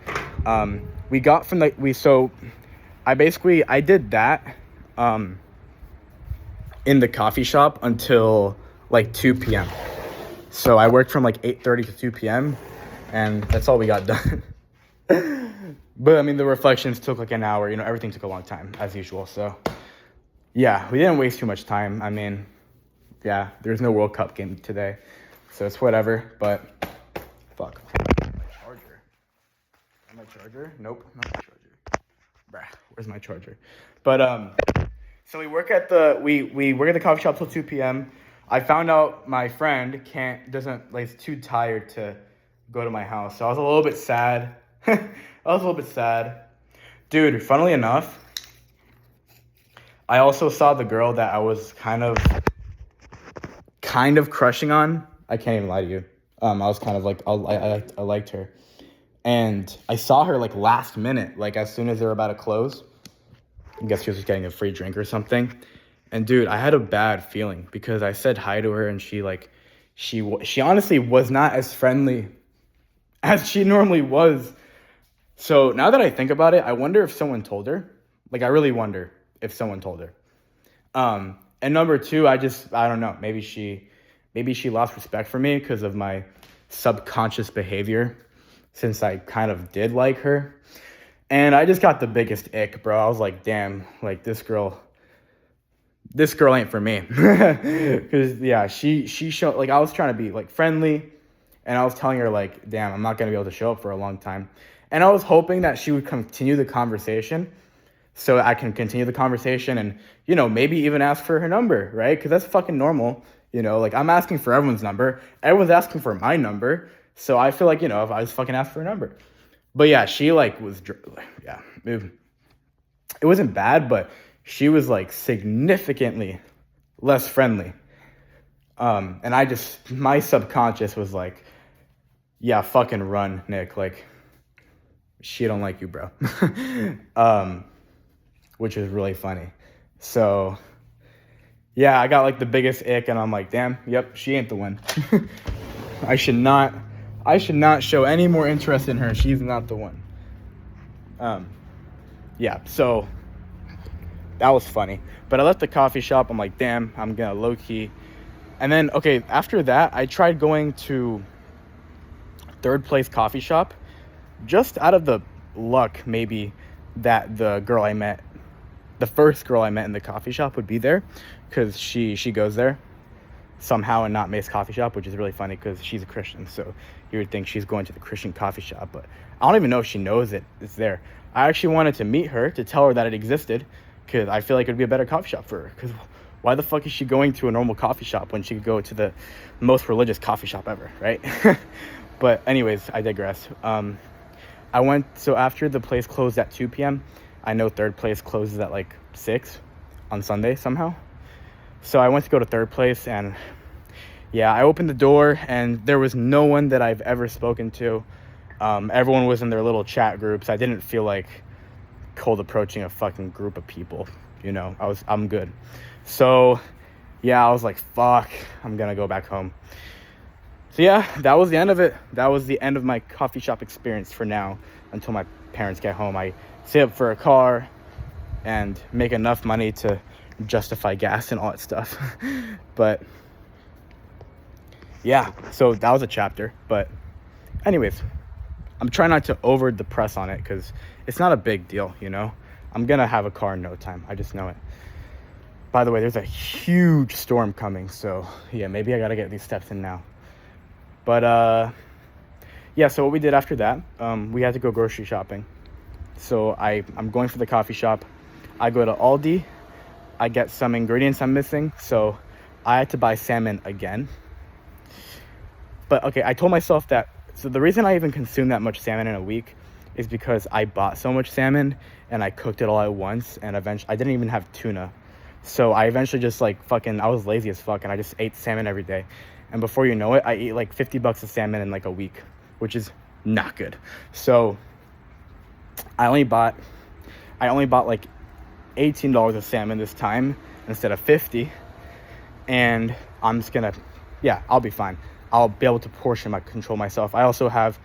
We got from I did that in the coffee shop until like 2 p.m. So I worked from like 8:30 to 2 p.m. and that's all we got done. But I mean, the reflections took like an hour, you know, everything took a long time as usual. So yeah, we didn't waste too much time. I mean, yeah, there's no World Cup game today, so it's whatever. But fuck, my charger. My charger? Nope, not my charger. Bruh, where's my charger? But so we work at the coffee shop till 2 p.m. I found out my friend is too tired to go to my house, so I was a little bit sad. Dude, funnily enough, I also saw the girl that I was kind of crushing on. I can't even lie to you. I was kind of like, I liked her. And I saw her like last minute, like as soon as they were about to close. I guess she was just getting a free drink or something. And dude, I had a bad feeling because I said hi to her and she honestly was not as friendly as she normally was. So now that I think about it, I wonder if someone told her. Like, I really wonder if someone told her. And number two, I don't know. Maybe she lost respect for me because of my subconscious behavior, since I kind of did like her. And I just got the biggest ick, bro. I was like, damn, like this girl ain't for me. Because yeah, she showed, like, I was trying to be like friendly, and I was telling her like, damn, I'm not gonna be able to show up for a long time. And I was hoping that she would continue the conversation so I can continue the conversation and, you know, maybe even ask for her number, right? Because that's fucking normal. You know, like, I'm asking for everyone's number. Everyone's asking for my number. So I feel like, you know, if I was fucking asked for her number. But yeah, she like was, yeah, it wasn't bad, but she was like significantly less friendly. And my subconscious was like, yeah, fucking run, Nick. Like, she don't like you, bro. Which is really funny. So yeah, I got like the biggest ick, and I'm like, damn, yep, she ain't the one. I should not show any more interest in her. She's not the one. Yeah, so that was funny. But I left the coffee shop. I'm like, damn, I'm gonna low key. And then, okay, after that, I tried going to Third Place Coffee Shop, just out of the luck, maybe, that the first girl I met in the coffee shop would be there, because she goes there somehow and not Mace Coffee Shop, which is really funny because she's a Christian, so you would think she's going to the Christian coffee shop, but I don't even know if she knows it's there. I actually wanted to meet her to tell her that it existed, because I feel like it would be a better coffee shop for her, because why the fuck is she going to a normal coffee shop when she could go to the most religious coffee shop ever, right? But anyways, I digress. So after the place closed at 2 p.m., I know Third Place closes at like 6 on Sunday somehow. So I went to go to Third Place, and yeah, I opened the door and there was no one that I've ever spoken to. Everyone was in their little chat groups. I didn't feel like cold approaching a fucking group of people. you know. I'm good. So yeah, I was like, fuck, I'm gonna go back home. So yeah, that was the end of it. That was the end of my coffee shop experience for now, until my parents get home. I save up for a car and make enough money to justify gas and all that stuff. But yeah, so that was a chapter. But anyways, I'm trying not to over depress on it, because it's not a big deal, you know. I'm gonna have a car in no time. I just know it. By the way, there's a huge storm coming, so yeah, maybe I gotta get these steps in now. But yeah, so what we did after that, we had to go grocery shopping. So I'm going for the coffee shop. I go to Aldi. I get some ingredients I'm missing, so I had to buy salmon again. But okay, I told myself that, so the reason I even consume that much salmon in a week is because I bought so much salmon and I cooked it all at once, and eventually I didn't even have tuna. So I eventually just like I was lazy as fuck, and I just ate salmon every day. And before you know it, I ate like $50 of salmon in like a week, which is not good. So I only bought like $18 of salmon this time instead of 50. And I'm just gonna, yeah, I'll be fine. I'll be able to control myself. I also have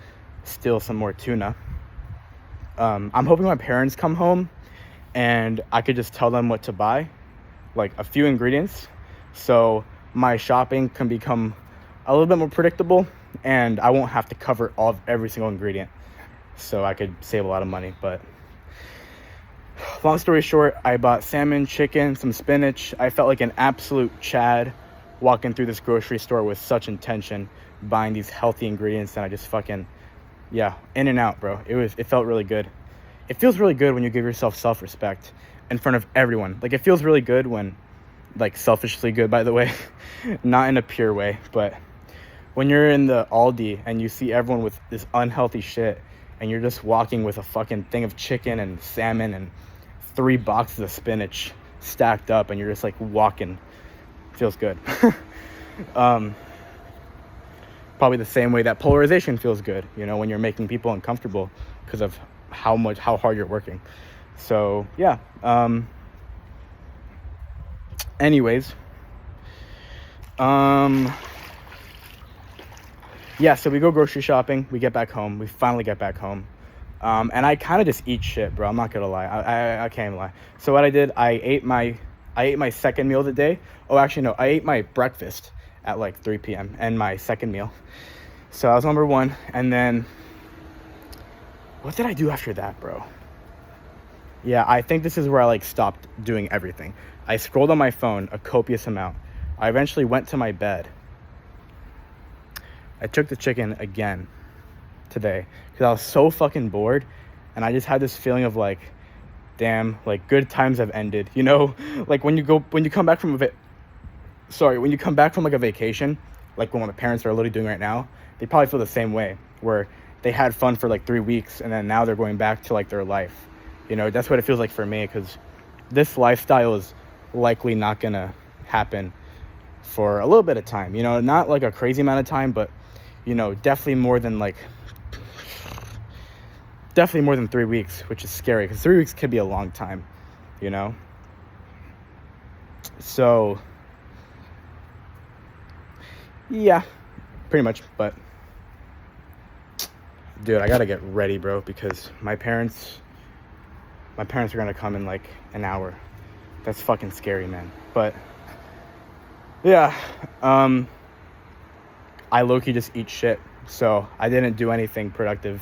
still some more tuna. I'm hoping my parents come home and I could just tell them what to buy, like a few ingredients, so my shopping can become a little bit more predictable and I won't have to cover every single ingredient, so I could save a lot of money. But long story short, I bought salmon, chicken, some spinach. I felt like an absolute Chad walking through this grocery store with such intention, buying these healthy ingredients, and I just fucking, yeah, in and out, bro. It felt really good. It feels really good when you give yourself self-respect in front of everyone. Like, it feels really good when, like, selfishly good, by the way, not in a pure way, but when you're in the Aldi and you see everyone with this unhealthy shit, and you're just walking with a fucking thing of chicken and salmon and 3 boxes of spinach stacked up, and you're just like walking, feels good. Probably the same way that polarization feels good, you know, when you're making people uncomfortable because of how hard you're working. So yeah, anyways, yeah, so we go grocery shopping, we get back home, we finally get back home, and I kind of just eat shit, bro. I'm not gonna lie, I can't even lie. So what I did, I ate my second meal of the day. Oh, actually no, I ate my breakfast at like 3 p.m. and my second meal. So that was number one. And then what did I do after that, bro? Yeah, I think this is where I like stopped doing everything. I scrolled on my phone a copious amount. I eventually went to my bed. I took the chicken again today because I was so fucking bored, and I just had this feeling of like, damn, like good times have ended, you know? Like when you come back from like a vacation, like what my parents are literally doing right now, they probably feel the same way, where they had fun for like 3 weeks and then now they're going back to like their life. You know, that's what it feels like for me, because this lifestyle is likely not gonna happen for a little bit of time, you know, not like a crazy amount of time, but you know, definitely more than 3 weeks, which is scary because 3 weeks could be a long time, you know? So yeah, pretty much. But dude, I gotta get ready, bro, because my parents are gonna come in like an hour. That's fucking scary, man. But yeah, I low-key just eat shit, so I didn't do anything productive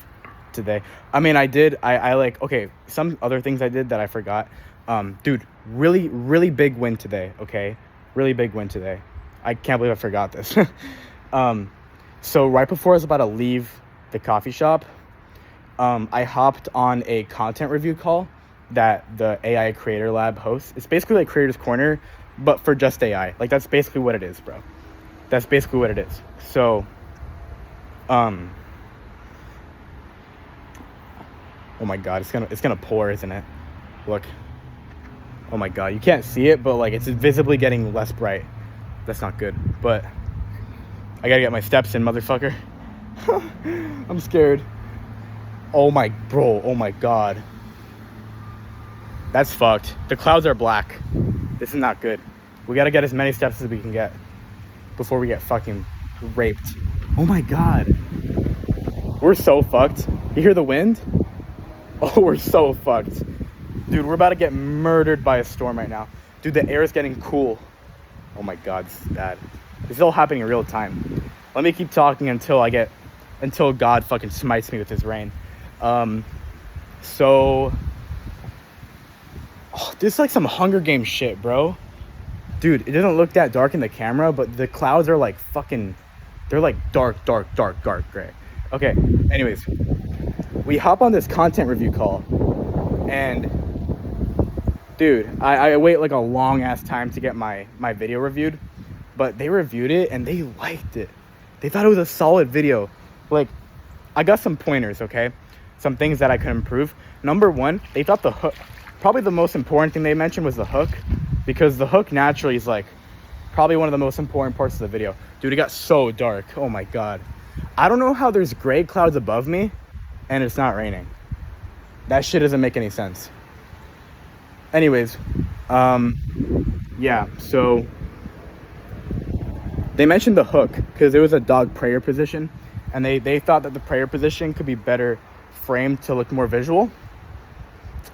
today. I mean, I did, I like, okay, some other things I did that I forgot. Dude, really big win today, okay? Really big win today. I can't believe I forgot this. So right before I was about to leave the coffee shop, I hopped on a content review call that the AI Creator Lab hosts. It's basically like Creator's Corner, but for just AI. Like, that's basically what it is, bro. That's basically what it is. So, oh my God, it's gonna pour, isn't it? Look. Oh my God, you can't see it, but like it's visibly getting less bright. That's not good, but I gotta get my steps in, motherfucker. I'm scared. Oh my God. That's fucked. The clouds are black. This is not good. We gotta get as many steps as we can get before we get fucking raped. Oh my god. We're so fucked. You hear the wind? Oh, we're so fucked. Dude, we're about to get murdered by a storm right now. Dude, the air is getting cool. Oh my god, this is bad. This is all happening in real time. Let me keep talking until God fucking smites me with his rain. This is like some Hunger Games shit, bro. Dude, it doesn't look that dark in the camera, but the clouds are like fucking, they're like dark gray. Okay, anyways, we hop on this content review call, and dude, I wait like a long ass time to get my video reviewed, but they reviewed it and they liked it. They thought it was a solid video. Like, I got some pointers, okay? Some things that I could improve. Number one, they thought the hook, probably the most important thing they mentioned was the hook, because the hook naturally is like probably one of the most important parts of the video. Dude, it got so dark. Oh my god. I don't know how there's gray clouds above me and it's not raining. That shit doesn't make any sense. Anyways, yeah, so they mentioned the hook because it was a dog prayer position, and they thought that the prayer position could be better framed to look more visual.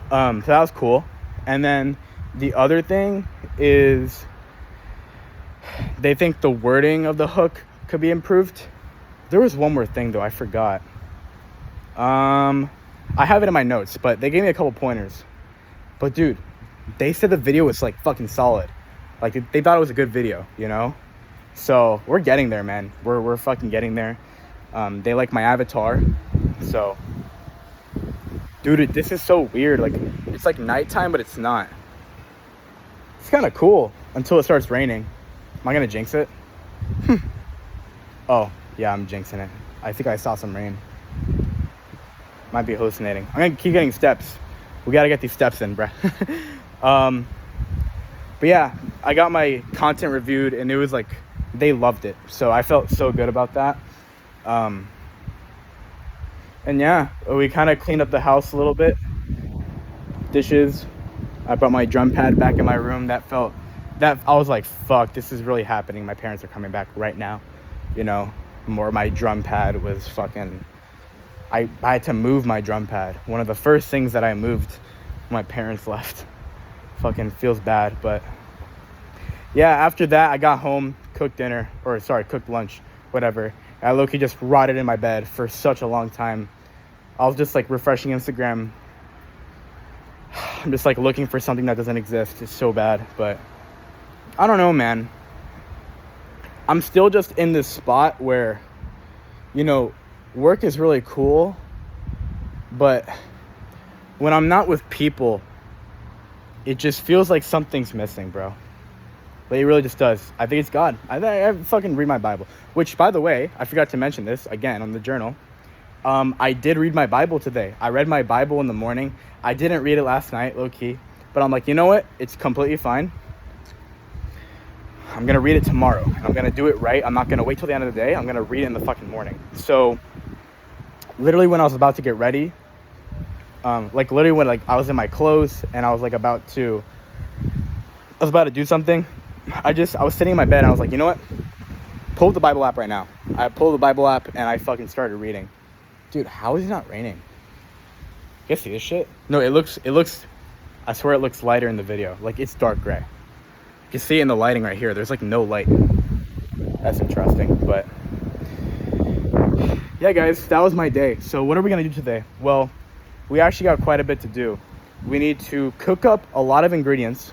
So that was cool. And then the other thing is they think the wording of the hook could be improved. There was one more thing though, I forgot. I have it in my notes, but they gave me a couple pointers. But dude, they said the video was like fucking solid. Like they thought it was a good video, you know? So we're getting there, man. We're fucking getting there. They like my avatar. So dude, this is so weird. Like, it's like nighttime, but it's not. It's kind of cool until it starts raining. Am I gonna jinx it? Oh, yeah, I'm jinxing it. I think I saw some rain. Might be hallucinating. I'm gonna keep getting steps. We gotta get these steps in, bruh. But yeah, I got my content reviewed and it was like, they loved it. So I felt so good about that. And yeah, we kind of cleaned up the house a little bit. Dishes. I brought my drum pad back in my room. I was like, fuck, this is really happening. My parents are coming back right now. You know, my drum pad was fucking, I had to move my drum pad. One of the first things that I moved when my parents left. Fucking feels bad, but yeah, after that, I got home, cooked lunch, whatever. I low-key just rotted in my bed for such a long time. I was just like refreshing Instagram. I'm just like looking for something that doesn't exist. It's so bad, but I don't know, man. I'm still just in this spot where, you know, work is really cool, but when I'm not with people, it just feels like something's missing, bro. But it really just does. I think it's God. I fucking read my Bible. Which, by the way, I forgot to mention this again on the journal. I did read my Bible today. I read my Bible in the morning. I didn't read it last night, low-key. But I'm like, you know what? It's completely fine. I'm going to read it tomorrow. And I'm going to do it right. I'm not going to wait till the end of the day. I'm going to read it in the fucking morning. So, literally when I was about to get ready, literally when I was in my clothes and I was about to do something, I was sitting in my bed and I was like, you know what? Pull up the Bible app right now. I pulled the Bible app and I fucking started reading. Dude, how is it not raining? You guys see this shit? No, it looks, I swear it looks lighter in the video. Like, it's dark gray. You can see it in the lighting right here. There's like no light. That's interesting, but yeah, guys, that was my day. So what are we gonna do today? Well, we actually got quite a bit to do. We need to cook up a lot of ingredients.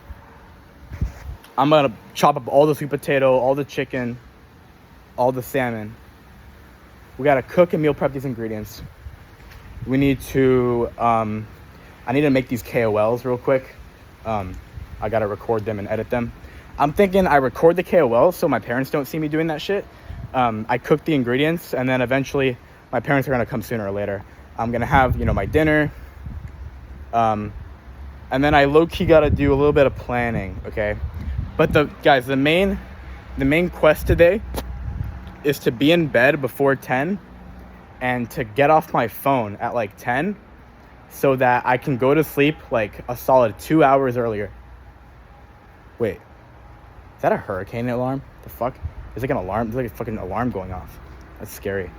I'm gonna chop up all the sweet potato, all the chicken, all the salmon. We gotta cook and meal prep these ingredients. We need to, I need to make these KOLs real quick. I gotta record them and edit them. I'm thinking I record the KOLs so my parents don't see me doing that shit. I cook the ingredients and then eventually my parents are gonna come sooner or later. I'm gonna have, my dinner. And then I low-key gotta do a little bit of planning, okay? But the main quest today is to be in bed before 10 and to get off my phone at like 10 so that I can go to sleep like a solid 2 hours earlier. Wait, is that a hurricane alarm? The fuck? There's like an alarm. There's like a fucking alarm going off. That's scary. You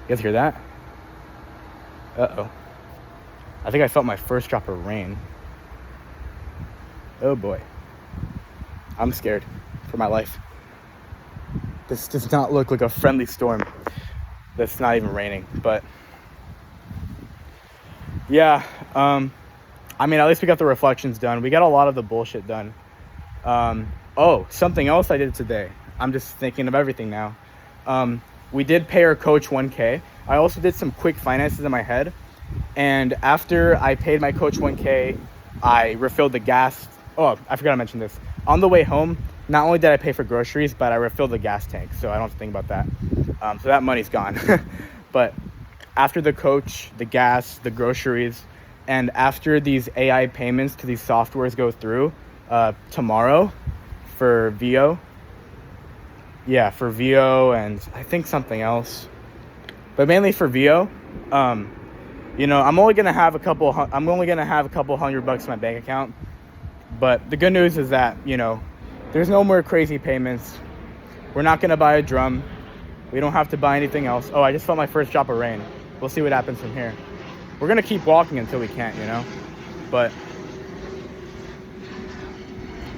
guys hear that? Uh-oh. I think I felt my first drop of rain. Oh boy. I'm scared for my life. This does not look like a friendly storm. That's not even raining, but yeah, I mean, at least we got the reflections done. We got a lot of the bullshit done. Oh, something else I did today. I'm just thinking of everything now. We did pay our coach $1K. I also did some quick finances in my head. And after I paid my coach $1K, I refilled the gas. Oh, I forgot to mention this. On the way home, not only did I pay for groceries, but I refilled the gas tank. So I don't have to think about that. So that money's gone. But after the coach, the gas, the groceries, and after these AI payments to these softwares go through tomorrow for VO. Yeah, for VO and I think something else. But mainly for VO. You know, I'm only gonna have a couple $100 in my bank account. But the good news is that, you know, there's no more crazy payments. We're not gonna buy a drum. We don't have to buy anything else. Oh, I just felt my first drop of rain. We'll see what happens from here. We're gonna keep walking until we can't, you know? But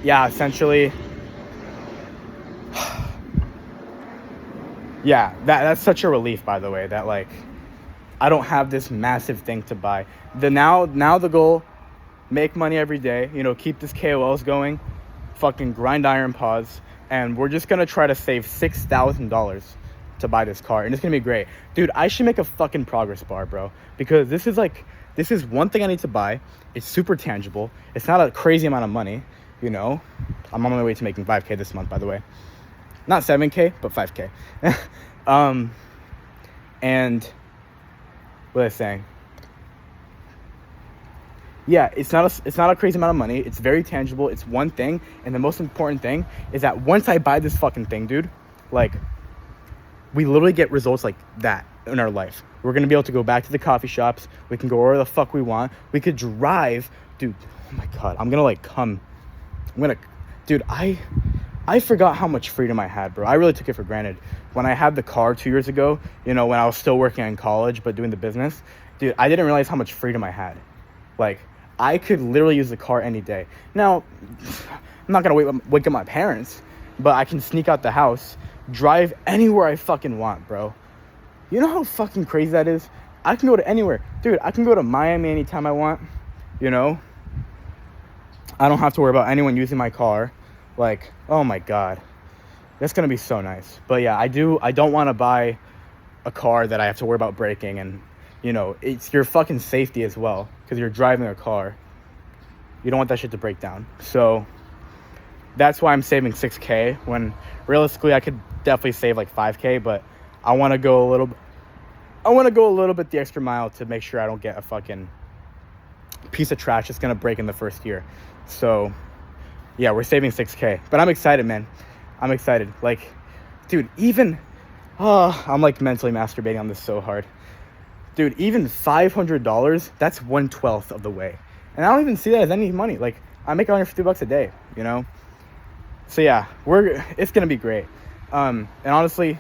yeah, essentially, yeah, that's such a relief, by the way, that like I don't have this massive thing to buy. Now the goal, make money every day, you know, keep this KOLs going, fucking grind iron pods, and we're just gonna try to save $6,000 to buy this car, and it's gonna be great. Dude, I should make a fucking progress bar, bro, because this is one thing I need to buy. It's super tangible. It's not a crazy amount of money, you know. I'm on my way to making 5K this month, by the way. Not 7K, but 5K. And what was I saying? Yeah, it's not a crazy amount of money. It's very tangible. It's one thing, and the most important thing is that once I buy this fucking thing, dude, like, we literally get results like that in our life. We're gonna be able to go back to the coffee shops. We can go wherever the fuck we want. We could drive, dude. Oh my god, dude, I forgot how much freedom I had, bro. I really took it for granted. When I had the car 2 years ago, you know, when I was still working in college but doing the business, dude, I didn't realize how much freedom I had. Like, I could literally use the car any day. Now, I'm not gonna wake up my parents, but I can sneak out the house, drive anywhere I fucking want, bro. You know how fucking crazy that is? I can go to anywhere. Dude, I can go to Miami anytime I want, you know? I don't have to worry about anyone using my car. Like, oh my god. That's gonna be so nice. But yeah, I don't want to buy a car that I have to worry about breaking, and, you know, it's your fucking safety as well, because you're driving a car. You don't want that shit to break down. So that's why I'm saving $6K, when realistically I could definitely save like $5K, but I want to go a little bit the extra mile to make sure I don't get a fucking piece of trash that's gonna break in the first year. So yeah, we're saving $6K, but I'm excited, man. I'm excited. Like, dude, I'm like mentally masturbating on this so hard. Dude, even $500, that's 1/12 of the way. And I don't even see that as any money. Like, I make $150 a day, you know? So yeah, it's gonna be great. And honestly,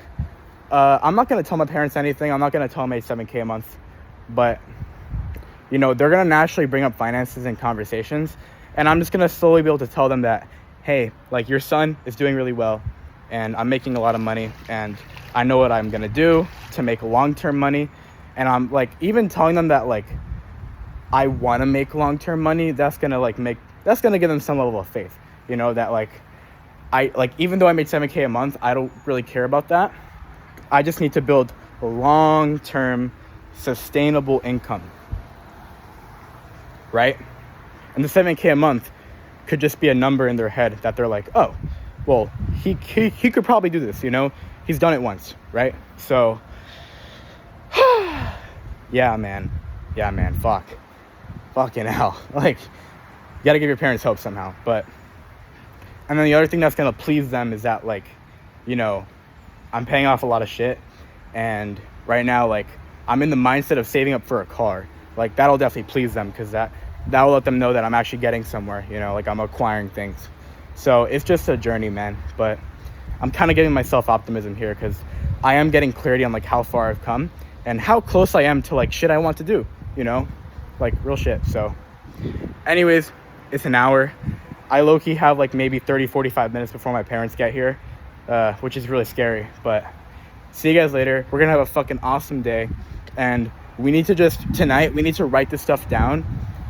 I'm not gonna tell my parents anything. I'm not gonna tell them I made $7K a month, but, you know, they're gonna naturally bring up finances in conversations, and I'm just gonna slowly be able to tell them that, hey, like, your son is doing really well, and I'm making a lot of money, and I know what I'm gonna do to make long-term money. And I'm like, even telling them that, like, I want to make long-term money, that's gonna give them some level of faith, you know, that like, even though I made $7K a month, I don't really care about that. I just need to build a long-term sustainable income, right? And the $7K a month could just be a number in their head that they're like, oh, well, he could probably do this, you know? He's done it once, right? So, yeah, man, fucking hell. Like, you gotta give your parents hope somehow. But, and then the other thing that's gonna please them is that, like, you know, I'm paying off a lot of shit, and right now, like, I'm in the mindset of saving up for a car. Like, that'll definitely please them, because that will let them know that I'm actually getting somewhere, you know, like I'm acquiring things. So it's just a journey, man. But I'm kind of giving myself optimism here, because I am getting clarity on like how far I've come and how close I am to like shit I want to do, you know, like real shit. So anyways, it's an hour. I low-key have like maybe 30-45 minutes before my parents get here, which is really scary. But see you guys later. We're gonna have a fucking awesome day, and we need to tonight we need to write this stuff down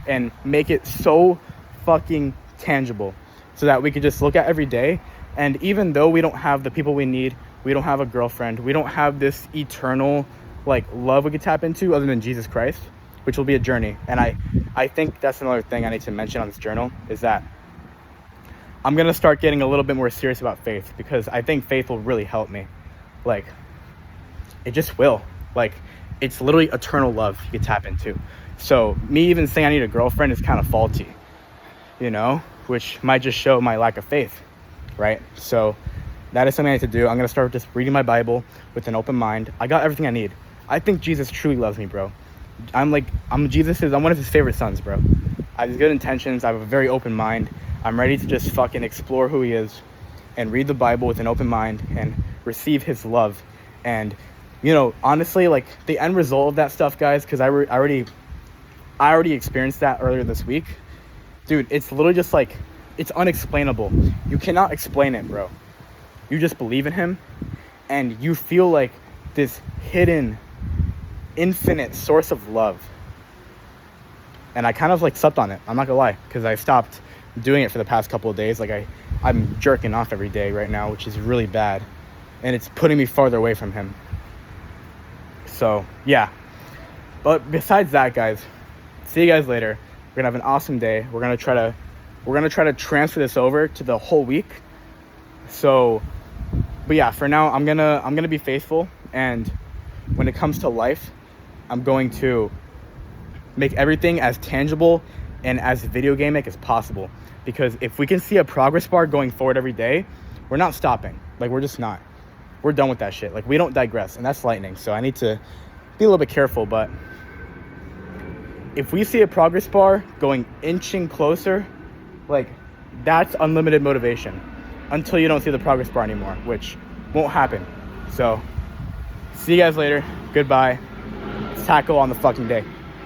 and make it so fucking tangible, so that we could just look at every day. And even though we don't have the people we need, we don't have a girlfriend, we don't have this eternal like love we could tap into other than Jesus Christ, which will be a journey. And I think that's another thing I need to mention on this journal, is that I'm gonna start getting a little bit more serious about faith, because I think faith will really help me. Like, it just will. Like, it's literally eternal love you can tap into. So me even saying I need a girlfriend is kind of faulty, you know, which might just show my lack of faith, right? So that is something I need to do. I'm gonna start just reading my Bible with an open mind. I got everything I need. I think Jesus truly loves me, bro. I'm one of his favorite sons, bro. I have good intentions. I have a very open mind. I'm ready to just fucking explore who he is and read the Bible with an open mind and receive his love. And, you know, honestly, like, the end result of that stuff, guys, because I already experienced that earlier this week. Dude, it's literally just like, it's unexplainable. You cannot explain it, bro. You just believe in him, and you feel like this hidden, infinite source of love. And I kind of like slept on it, I'm not gonna lie, because I stopped doing it for the past couple of days. Like, I'm jerking off every day right now, which is really bad, and it's putting me farther away from him. So yeah, but besides that, guys, see you guys later. We're gonna have an awesome day. We're gonna try to transfer this over to the whole week. So, but yeah, for now, I'm gonna be faithful, and when it comes to life, I'm going to make everything as tangible and as video game-ic as possible. Because if we can see a progress bar going forward every day, we're not stopping. Like, we're just not. We're done with that shit. Like, we don't digress, and that's lightning. So I need to be a little bit careful. But if we see a progress bar going inching closer, like, that's unlimited motivation until you don't see the progress bar anymore, which won't happen. So see you guys later. Goodbye. Let's tackle on the fucking day.